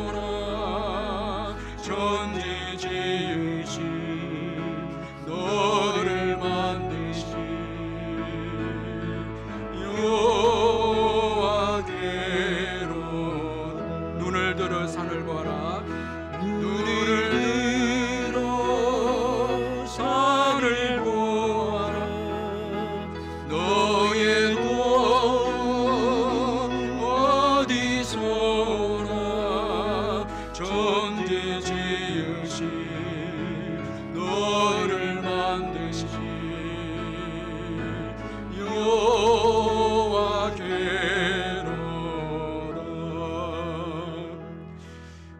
Speaker 1: 어디서나 천지 지으신 너를 만드신 여호와께로 눈을 들어 산을 보아라. 눈을 들어 산을 보아라. 너의 돈 어디서나 천지 지으신 너를 만드신 여호와께로다.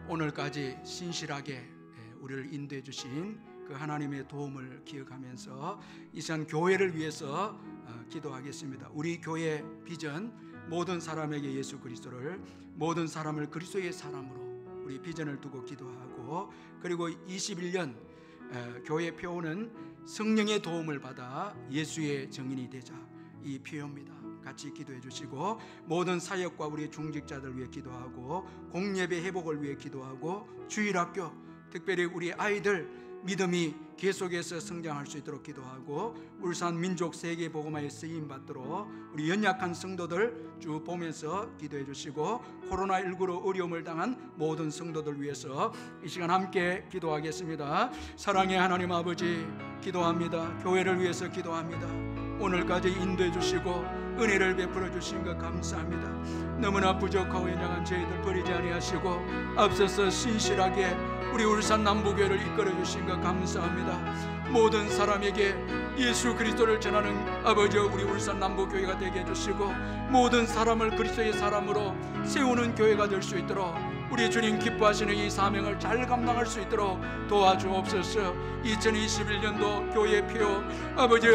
Speaker 1: 오늘까지 신실하게 우리를 인도해 주신 그 하나님의 도움을 기억하면서 이 시간 교회를 위해서 기도하겠습니다. 우리 교회 비전 모든 사람에게 예수 그리스도를 모든 사람을 그리스도의 사람으로 우리 비전을 두고 기도하고 그리고 21년 교회 표어는 성령의 도움을 받아 예수의 증인이 되자 이 표어입니다. 같이 기도해 주시고 모든 사역과 우리 중직자들 위해 기도하고 공예배 회복을 위해 기도하고 주일학교 특별히 우리 아이들 믿음이 계속해서 성장할 수 있도록 기도하고 울산 민족 세계 복음화에 쓰임 받도록 우리 연약한 성도들 쭉 보면서 기도해 주시고 코로나19로 어려움을 당한 모든 성도들 위해서 이 시간 함께 기도하겠습니다. 사랑의 하나님 아버지 기도합니다. 교회를 위해서 기도합니다. 오늘까지 인도해 주시고 은혜를 베풀어 주신 것 감사합니다. 너무나 부족하고 연약한 저희들 버리지 아니하시고 앞서서 신실하게 우리 울산 남부교회를 이끌어 주신 것 감사합니다. 모든 사람에게 예수 그리스도를 전하는 아버지 우리 울산 남부교회가 되게 해주시고 모든 사람을 그리스도의 사람으로 세우는 교회가 될 수 있도록 우리 주님 기뻐하시는 이 사명을 잘 감당할 수 있도록 도와주옵소서. 2021년도 교회 표 아버지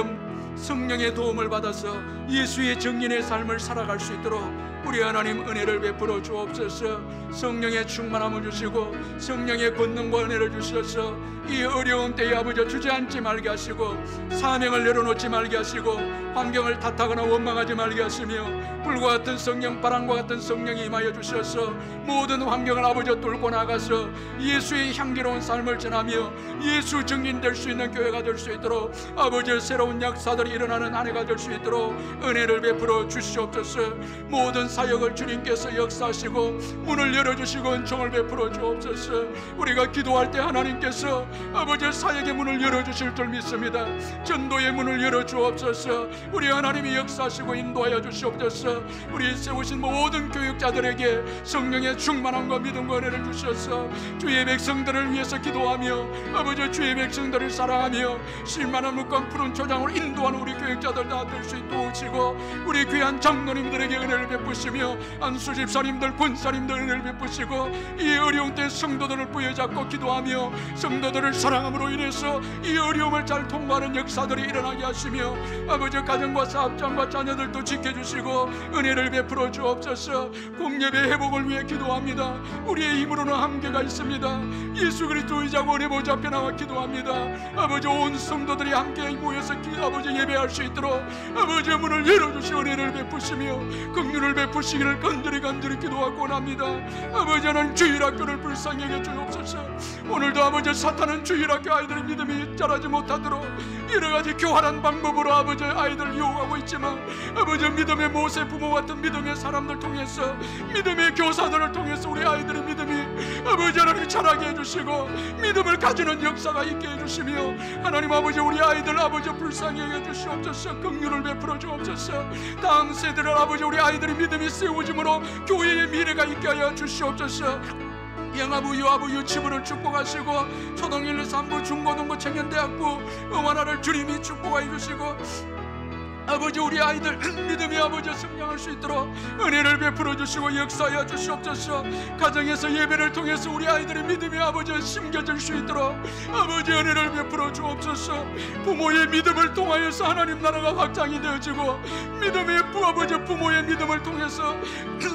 Speaker 1: 성령의 도움을 받아서 예수의 정인의 삶을 살아갈 수 있도록 우리 하나님 은혜를 베풀어 주옵소서. 성령의 충만함을 주시고 성령의 권능과 은혜를 주셔서 이 어려운 때에 아버지 주저앉지 말게 하시고 사명을 내려놓지 말게 하시고 환경을 탓하거나 원망하지 말게 하시며 불과 같은 성령, 바람과 같은 성령이 임하여 주셔서 모든 환경을 아버지 뚫고 나가서 예수의 향기로운 삶을 전하며 예수 증인될 수 있는 교회가 될 수 있도록 아버지 새로운 역사들이 일어나는 한 해가 될 수 있도록 은혜를 베풀어 주시옵소서. 모든 사역을 주님께서 역사하시고 문을 열어주시고 은총을 베풀어 주옵소서. 우리가 기도할 때 하나님께서 아버지 사역의 문을 열어주실 줄 믿습니다. 전도의 문을 열어주옵소서. 우리 하나님이 역사하시고 인도하여 주시옵소서. 우리 세우신 모든 교육자들에게 성령의 충만함과 믿음과 은혜를 주셔서 주의 백성들을 위해서 기도하며 아버지 주의 백성들을 사랑하며 실만한 묵과 푸른 초장으로 인도하는 우리 교육자들 다 될 수 있도록 하시고 우리 귀한 장로님들에게 은혜를 베푸시며 안수 집사님들, 권사님들 은혜를 베푸시고 이 어려운 때 성도들을 부여잡고 기도하며 성도들을 사랑함으로 인해서 이 어려움을 잘 통과하는 역사들이 일어나게 하시며 아버지 가정과 사업장과 자녀들도 지켜주시고 은혜를 베풀어 주옵소서. 공예배 회복을 위해 기도합니다. 우리의 힘으로는 한계가 있습니다. 예수 그리스도 의자고 은혜 보좌 앞에 나와 기도합니다. 아버지 온 성도들이 함께 모여서 아버지 예배할 수 있도록 아버지 문을 열어주시 은혜를 베푸시며 긍휼을 베푸시기를 간절히 기도하고 원합니다. 아버지 하나님 주일학교를 불쌍히 여겨 주옵소서. 오늘도 아버지 사탄은 주일학교 아이들의 믿음이 자라지 못하도록 여러가지 교활한 방법으로 아버지 아이들을 유혹하고 있지만 아버지 믿음의 모세 부모 같은 믿음의 사람들 통해서 믿음의 교사들을 통해서 우리 아이들의 믿음이 아버지 하나님 자라게 해주시고 믿음을 가지는 역사가 있게 해주시며 하나님 아버지 우리 아이들 아버지 불쌍히 여겨주시옵소서. 긍휼을 베풀어 주옵소서. 다음 세대를 아버지 우리 아이들의 믿음이 세워짐으로 교회의 미래가 있게 하여 주시옵소서. 영아부, 유아부, 유치부를 축복하시고 초등 1, 2, 3부, 중고등부, 청년대학부 응원하를 주님이 축복해 주시고 아버지 우리 아이들 믿음이 아버지 성장할 수 있도록 은혜를 베풀어 주시고 역사하여 주시옵소서. 가정에서 예배를 통해서 우리 아이들의 믿음이 아버지 심겨질 수 있도록 아버지 은혜를 베풀어 주옵소서. 부모의 믿음을 통하여서 하나님 나라가 확장이 되어지고 믿음의 아버지 부모의 믿음을 통해서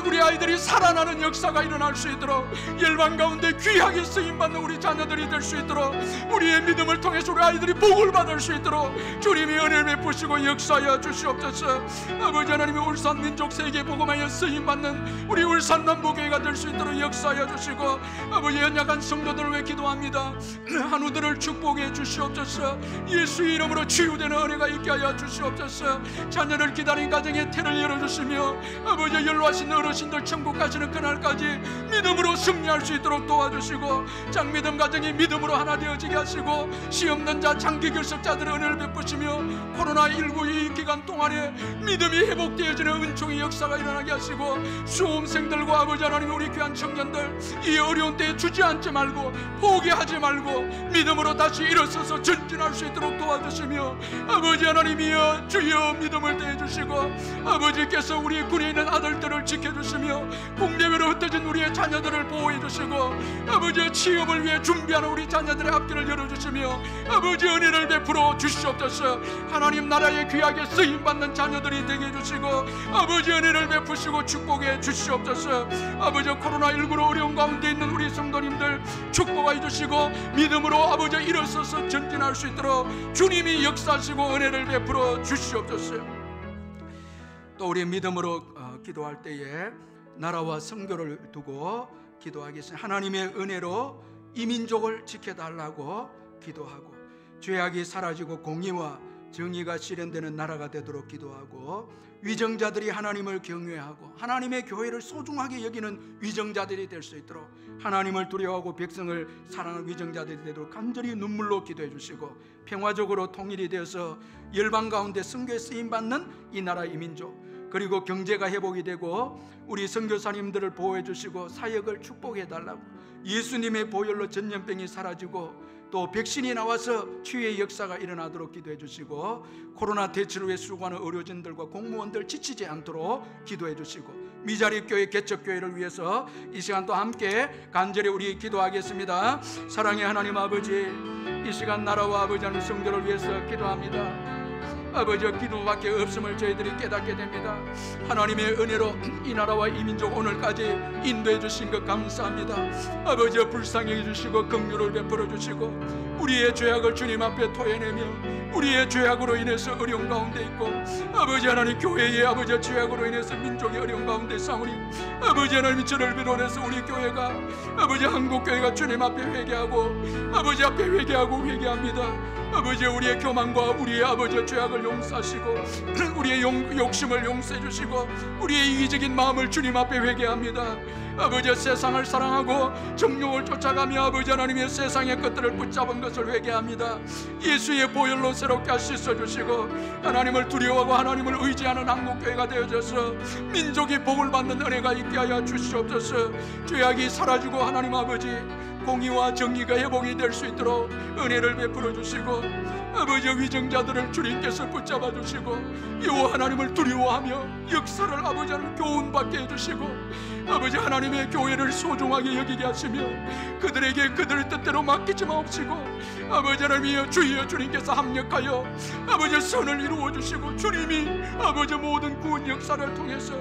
Speaker 1: 우리 아이들이 살아나는 역사가 일어날 수 있도록 열방 가운데 귀하게 쓰임받는 우리 자녀들이 될 수 있도록 우리의 믿음을 통해서 우리 아이들이 복을 받을 수 있도록 주님이 은혜를 베푸시고 역사하여 주시옵소서. 아버지 하나님의 울산 민족 세계 복음하여 쓰임받는 우리 울산 남부교회가 될 수 있도록 역사하여 주시고 아버지 연약한 성도들을 위해 기도합니다. 한우들을 축복해 주시옵소서. 예수의 이름으로 치유되는 은혜가 있게 하여 주시옵소서. 자녀를 기다린 가정에 태를 열어주시며 아버지 연로하신 어르신들 천국 가시는 그날까지 믿음으로 승리할 수 있도록 도와주시고 장미듬 가정이 믿음으로 하나 되어지게 하시고 시험는 자, 장기 결석자들의 은혜를 베푸시며 코로나19 이 기간 동안에 믿음이 회복되어지는 은총의 역사가 일어나게 하시고 수험생들과 아버지 하나님 우리 귀한 청년들 이 어려운 때에 주저앉지 말고 포기하지 말고 믿음으로 다시 일어서서 전진할 수 있도록 도와주시며 아버지 하나님이여 주여 믿음을 대해주시고 아버지께서 우리 군에 있는 아들들을 지켜주시며 국내외로 흩어진 우리의 자녀들을 보호해주시고 아버지의 취업을 위해 준비하는 우리 자녀들의 앞길을 열어주시며 아버지 은혜를 베풀어 주시옵소서. 하나님 나라의 귀하게 쓰임받는 자녀들이 되게 해주시고 아버지 은혜를 베푸시고 축복해 주시옵소서. 아버지 코로나19로 어려운 가운데 있는 우리 성도님들 축복해 주시고 믿음으로 아버지 일어서서 전진할 수 있도록 주님이 역사하시고 은혜를 베풀어 주시옵소서. 또 우리 믿음으로 기도할 때에 나라와 선교를 두고 기도하겠습니다. 하나님의 은혜로 이 민족을 지켜달라고 기도하고 죄악이 사라지고 공의와 정의가 실현되는 나라가 되도록 기도하고, 위정자들이 하나님을 경외하고 하나님의 교회를 소중하게 여기는 위정자들이 될 수 있도록, 하나님을 두려워하고 백성을 사랑하는 위정자들이 되도록 간절히 눈물로 기도해 주시고, 평화적으로 통일이 되어서 열방 가운데 선교에 쓰임받는 이 나라 이 민족, 그리고 경제가 회복이 되고 우리 선교사님들을 보호해 주시고 사역을 축복해 달라고, 예수님의 보혈로 전염병이 사라지고 또 백신이 나와서 치유의 역사가 일어나도록 기도해 주시고, 코로나 대처를 위해 수고하는 의료진들과 공무원들 지치지 않도록 기도해 주시고, 미자립교회 개척교회를 위해서 이 시간 또 함께 간절히 우리 기도하겠습니다. 사랑의 하나님 아버지, 이 시간 나라와 아버지 하나님 성도를 위해서 기도합니다. 아버지, 기도밖에 없음을 저희들이 깨닫게 됩니다. 하나님의 은혜로 이 나라와 이 민족 오늘까지 인도해 주신 것 감사합니다. 아버지, 불쌍히 해주시고 긍휼을 베풀어 주시고 우리의 죄악을 주님 앞에 토해내며 우리의 죄악으로 인해서 어려운 가운데 있고, 아버지 하나님 교회의 아버지 죄악으로 인해서 민족이 어려운 가운데 싸우니, 아버지 하나님 저를 비롯해서 우리 교회가 아버지 한국교회가 주님 앞에 회개하고 아버지 앞에 회개합니다. 아버지, 우리의 교만과 우리의 아버지 죄악을 용서하시고 우리의 욕심을 용서해 주시고 우리의 이기적인 마음을 주님 앞에 회개합니다. 아버지, 세상을 사랑하고 정욕을 쫓아가며 아버지 하나님의 세상의 것들을 붙잡은 것을 회개합니다. 예수의 보혈로 새롭게 씻어 주시고 하나님을 두려워하고 하나님을 의지하는 한국교회가 되어져서 민족이 복을 받는 은혜가 있게 하여 주시옵소서. 죄악이 사라지고 하나님 아버지 공의와 정의가 회복이 될 수 있도록 은혜를 베풀어 주시고, 아버지 위정자들을 주님께서 붙잡아 주시고 여호와 하나님을 두려워하며 역사를 아버지 하나님 교훈받게 해주시고, 아버지 하나님의 교회를 소중하게 여기게 하시며 그들에게 그들의 뜻대로 맡기지 마옵시고, 아버지 하나님이여 주여 주님께서 합력하여 아버지 선을 이루어 주시고 주님이 아버지 모든 구원 역사를 통해서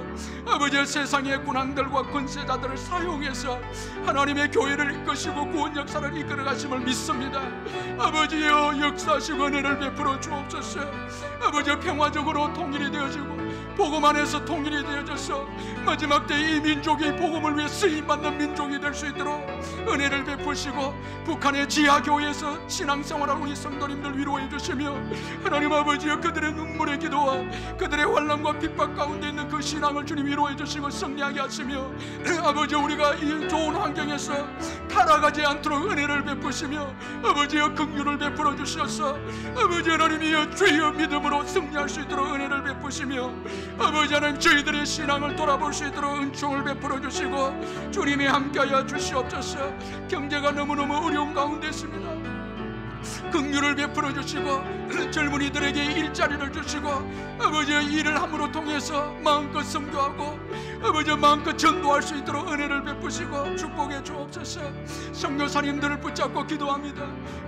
Speaker 1: 아버지 세상의 군왕들과 권세자들을 사용해서 하나님의 교회를 이끄시고 구원 역사를 이끌어 가심을 믿습니다. 아버지여 역사하시고 은혜를 베풀어 주옵소서. 아버지, 평화적으로 통일이 되어지고 복음 안에서 통일이 되어져서 마지막 때 이 민족이 복음을 위해 쓰임받는 민족이 될 수 있도록 은혜를 베푸시고, 북한의 지하교회에서 신앙생활하는 우리 성도님들 위로해 주시며 하나님 아버지여 그들의 눈물의 기도와 그들의 환난과 핍박 가운데 있는 그 신앙을 주님 위로해 주시고 승리하게 하시며, 아버지 우리가 이 좋은 환경에서 타락하지 않도록 은혜를 베푸시며 아버지여 긍휼을 베풀어 주셔서 아버지 하나님이여 주여 믿음으로 승리할 수 있도록 은혜를 베푸시며, 아버지 하나님 저희들의 신앙을 돌아볼 수 있도록 은총을 베풀어 주시고 주님이 함께하여 주시옵소서. 경제가 너무너무 어려운 가운데 있습니다. 긍휼을 베풀어 주시고 젊은이들에게 일자리를 주시고 아버지 일을 함으로 통해서 마음껏 선교하고 아버지 마음껏 전도할 수 있도록 은혜를 베푸시고 축복해 주옵소서. 선교사님들을 붙잡고 기도합니다.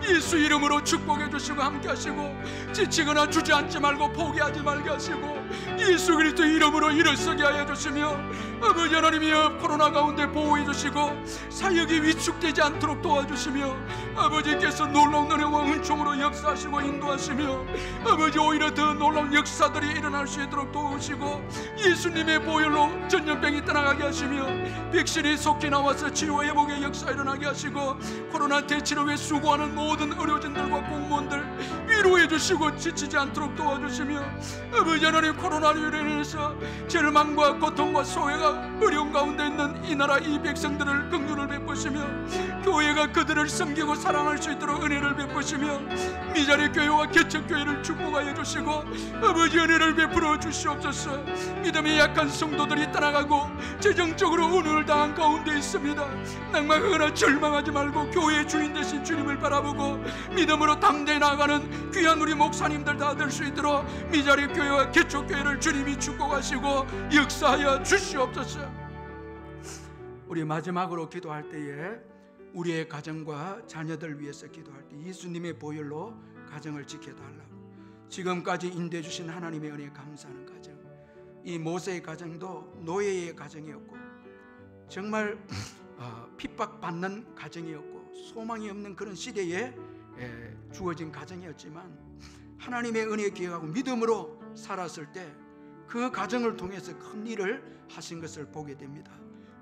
Speaker 1: 예수 이름으로 축복해 주시고 함께 하시고 지치거나 주저앉지 말고 포기하지 말게 하시고 예수 그리스도 이름으로 일어서게 하여 주시며, 아버지 하나님이여 코로나 가운데 보호해 주시고 사역이 위축되지 않도록 도와주시며 아버지께서 놀라운 은혜와 은총으로 역사하시고 인도하시며 아버지 오히려 더 놀라운 역사들이 일어날 수 있도록 도우시고 예수님의 보혈로 전염병이 떠나가게 하시며 백신이 속히 나와서 치료 회복의 역사 일어나게 하시고 코로나 대치를 위해 수고하는 모든 의료진들과 공무원들 위로해 주시고 지치지 않도록 도와주시며, 아버지 하나님 코로나로 인해서 절망과 고통과 소외가 어려운 가운데 있는 이 나라 이 백성들을 긍휼을 베푸시며 교회가 그들을 섬기고 사랑할 수 있도록 은혜를 베푸시며 미자리 교회와 개척교회를 축복하여 주시고 아버지 은혜를 베풀어 주시옵소서. 믿음이 약한 성도들이 떠나가고 재정적으로 운을 당한 가운데 있습니다. 낭망하거나 절망하지 말고 교회의 주인 되신 주님을 바라보고 믿음으로 당대해 나아가는 귀한 우리 목사님들 다 될 수 있도록 미자리 교회와 개척교회를 주님이 축복하시고 역사하여 주시옵소서. 우리 마지막으로 기도할 때에 우리의 가정과 자녀들 위해서 기도할 때 예수님의 보혈로 가정을 지켜달라고, 지금까지 인도해 주신 하나님의 은혜에 감사하는 가정, 이 모세의 가정도 노예의 가정이었고 정말 핍박받는 가정이었고 소망이 없는 그런 시대에 주어진 가정이었지만 하나님의 은혜에 기억하고 믿음으로 살았을 때 그 가정을 통해서 큰 일을 하신 것을 보게 됩니다.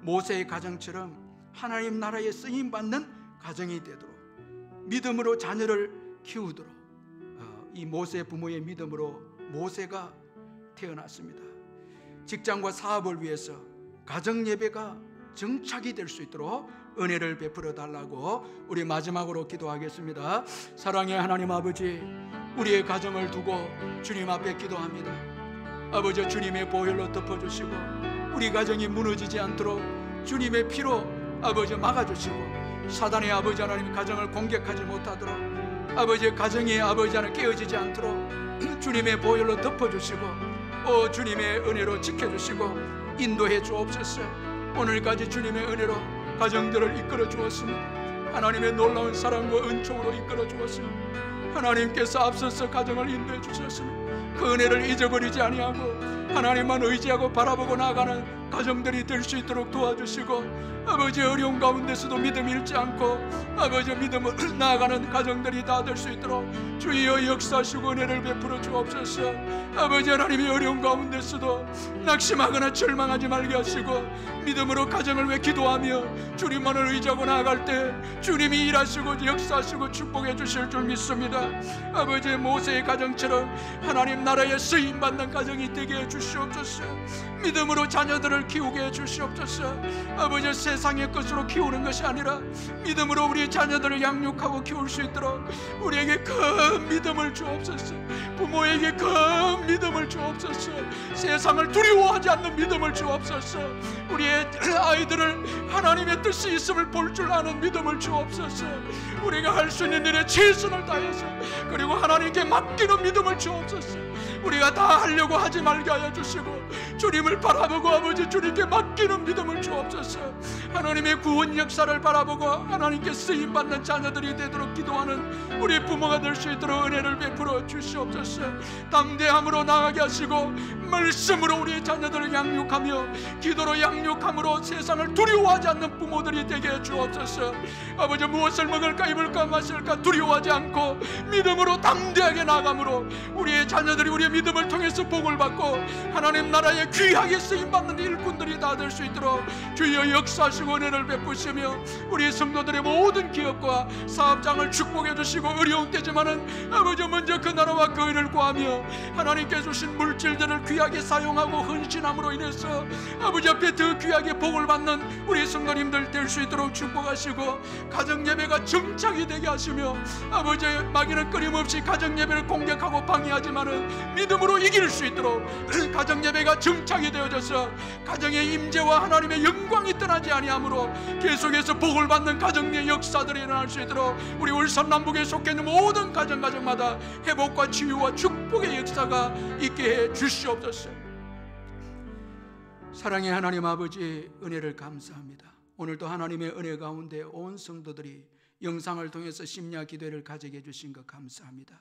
Speaker 1: 모세의 가정처럼 하나님 나라에 쓰임받는 가정이 되도록 믿음으로 자녀를 키우도록 이 모세 부모의 믿음으로 모세가 태어났습니다. 직장과 사업을 위해서 가정 예배가 정착이 될 수 있도록 은혜를 베풀어 달라고 우리 마지막으로 기도하겠습니다. 사랑의 하나님 아버지, 우리의 가정을 두고 주님 앞에 기도합니다. 아버지, 주님의 보혈로 덮어주시고 우리 가정이 무너지지 않도록 주님의 피로 아버지 막아주시고 사단의 아버지 하나님 가정을 공격하지 못하도록 아버지 가정이 아버지 하나님 깨어지지 않도록 주님의 보혈로 덮어주시고 주님의 은혜로 지켜주시고 인도해 주옵소서. 오늘까지 주님의 은혜로 가정들을 이끌어 주었습니다. 하나님의 놀라운 사랑과 은총으로 이끌어 주었습니다. 하나님께서 앞서서 가정을 인도해 주셨습니다. 그 은혜를 잊어버리지 아니하고 하나님만 의지하고 바라보고 나아가는 가정들이 될 수 있도록 도와주시고 아버지 어려운 가운데서도 믿음 잃지 않고 아버지 믿음을 나아가는 가정들이 다 될 수 있도록 주여 역사하시고 은혜를 베풀어 주옵소서. 아버지 하나님이 어려운 가운데서도 낙심하거나 절망하지 말게 하시고 믿음으로 가정을 위해 기도하며 주님만을 의지하고 나아갈 때 주님이 일하시고 역사하시고 축복해 주실 줄 믿습니다. 아버지 모세의 가정처럼 하나님 나라에 쓰임받는 가정이 되게 해 주시옵소서. 믿음으로 자녀들을 키우게 해 주시옵소서. 아버지 세상의 것으로 키우는 것이 아니라 믿음으로 우리 자녀들을 양육하고 키울 수 있도록 우리에게 큰 믿음을 주옵소서. 부모에게 큰 믿음을 주옵소서. 세상을 두려워하지 않는 믿음을 주옵소서. 우리의 아이들을 하나님의 뜻이 있음을 볼 줄 아는 믿음을 주옵소서. 우리가 할 수 있는 일에 최선을 다해서 그리고 하나님께 맡기는 믿음을 주옵소서. 우리가 다 하려고 하지 말게 하여 주시고 주님을 바라보고 아버지 주님께 맡기는 믿음을 주옵소서. 하나님의 구원 역사를 바라보고 하나님께 쓰임받는 자녀들이 되도록 기도하는 우리 부모가 될 수 있도록 은혜를 베풀어 주시옵소서. 담대함으로 나아가게 하시고 말씀으로 우리의 자녀들을 양육하며 기도로 양육함으로 세상을 두려워하지 않는 부모들이 되게 해 주옵소서. 아버지 무엇을 먹을까 입을까 마실까 두려워하지 않고 믿음으로 담대하게 나아감으로 우리의 자녀들이 우리의 믿음을 통해서 복을 받고 하나님 나라에 귀하게 쓰임받는 일꾼들이 다 될 수 있도록 주여 역사하시고 은혜를 베푸시며 우리 성도들의 모든 기업과 사업장을 축복해 주시고 어려운 때지만은 아버지 먼저 그 나라와 그 의를 구하며 하나님께 주신 물질들을 귀하게 사용하고 헌신함으로 인해서 아버지 앞에 더 귀하게 복을 받는 우리 성도님들 될 수 있도록 축복하시고 가정 예배가 정착이 되게 하시며 아버지 마귀는 끊임없이 가정 예배를 공격하고 방해하지만은 믿음으로 이길 수 있도록 가정 예배가 정착이 되어져서 가정의 임재와 하나님의 영광이 떠나지 아니하므로 계속해서 복을 받는 가정의 역사들이 일어날 수 있도록 우리 울산 남북에 속해 있는 모든 가정마다 회복과 치유와 축복의 역사가 있게 해 주시옵소서. 사랑의 하나님 아버지 은혜를 감사합니다. 오늘도 하나님의 은혜 가운데 온 성도들이 영상을 통해서 심야 기도를 가지게 해주신 것 감사합니다.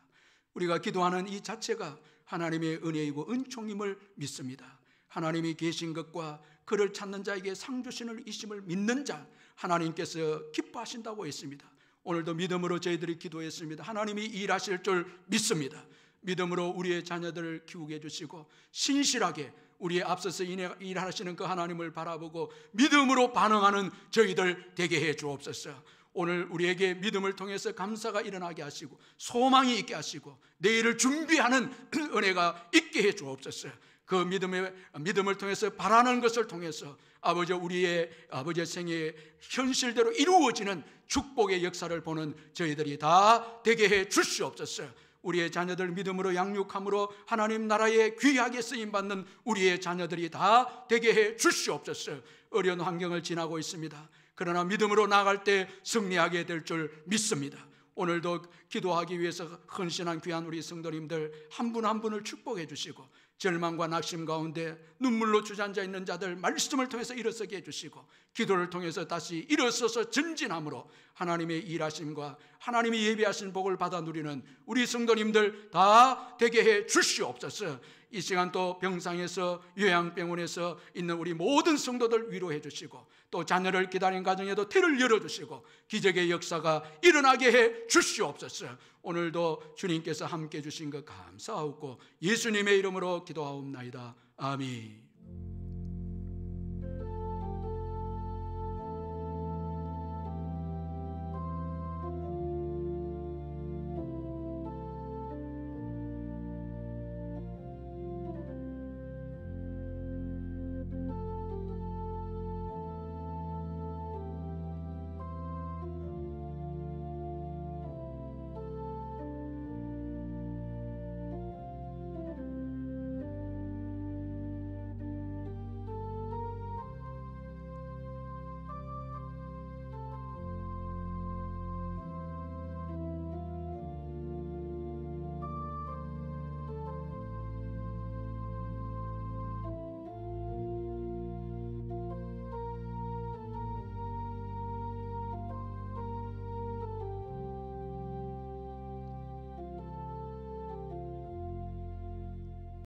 Speaker 1: 우리가 기도하는 이 자체가 하나님의 은혜이고 은총임을 믿습니다. 하나님이 계신 것과 그를 찾는 자에게 상 주시는 이심을 믿는 자 하나님께서 기뻐하신다고 했습니다. 오늘도 믿음으로 저희들이 기도했습니다. 하나님이 일하실 줄 믿습니다. 믿음으로 우리의 자녀들을 키우게 해주시고 신실하게 우리의 앞서서 일하시는 그 하나님을 바라보고 믿음으로 반응하는 저희들 되게 해 주옵소서. 오늘 우리에게 믿음을 통해서 감사가 일어나게 하시고 소망이 있게 하시고 내일을 준비하는 은혜가 있게 해 주옵소서. 그 믿음을 통해서 바라는 것을 통해서 아버지 우리의 아버지의 생애의 현실대로 이루어지는 축복의 역사를 보는 저희들이 다 되게 해 주시옵소서. 우리의 자녀들 믿음으로 양육함으로 하나님 나라에 귀하게 쓰임받는 우리의 자녀들이 다 되게 해 주시옵소서. 어려운 환경을 지나고 있습니다. 그러나 믿음으로 나아갈 때 승리하게 될 줄 믿습니다. 오늘도 기도하기 위해서 헌신한 귀한 우리 성도님들 한 분 한 분을 축복해 주시고 절망과 낙심 가운데 눈물로 주저앉아 있는 자들 말씀을 통해서 일어서게 해주시고 기도를 통해서 다시 일어서서 전진함으로 하나님의 일하심과 하나님이 예비하신 복을 받아 누리는 우리 성도님들 다 되게 해 주시옵소서. 이 시간 또 병상에서 요양병원에서 있는 우리 모든 성도들 위로해 주시고 또 자녀를 기다린 가정에도 태를 열어주시고 기적의 역사가 일어나게 해 주시옵소서. 오늘도 주님께서 함께 주신 것 감사하고 예수님의 이름으로 기도하옵나이다. 아멘.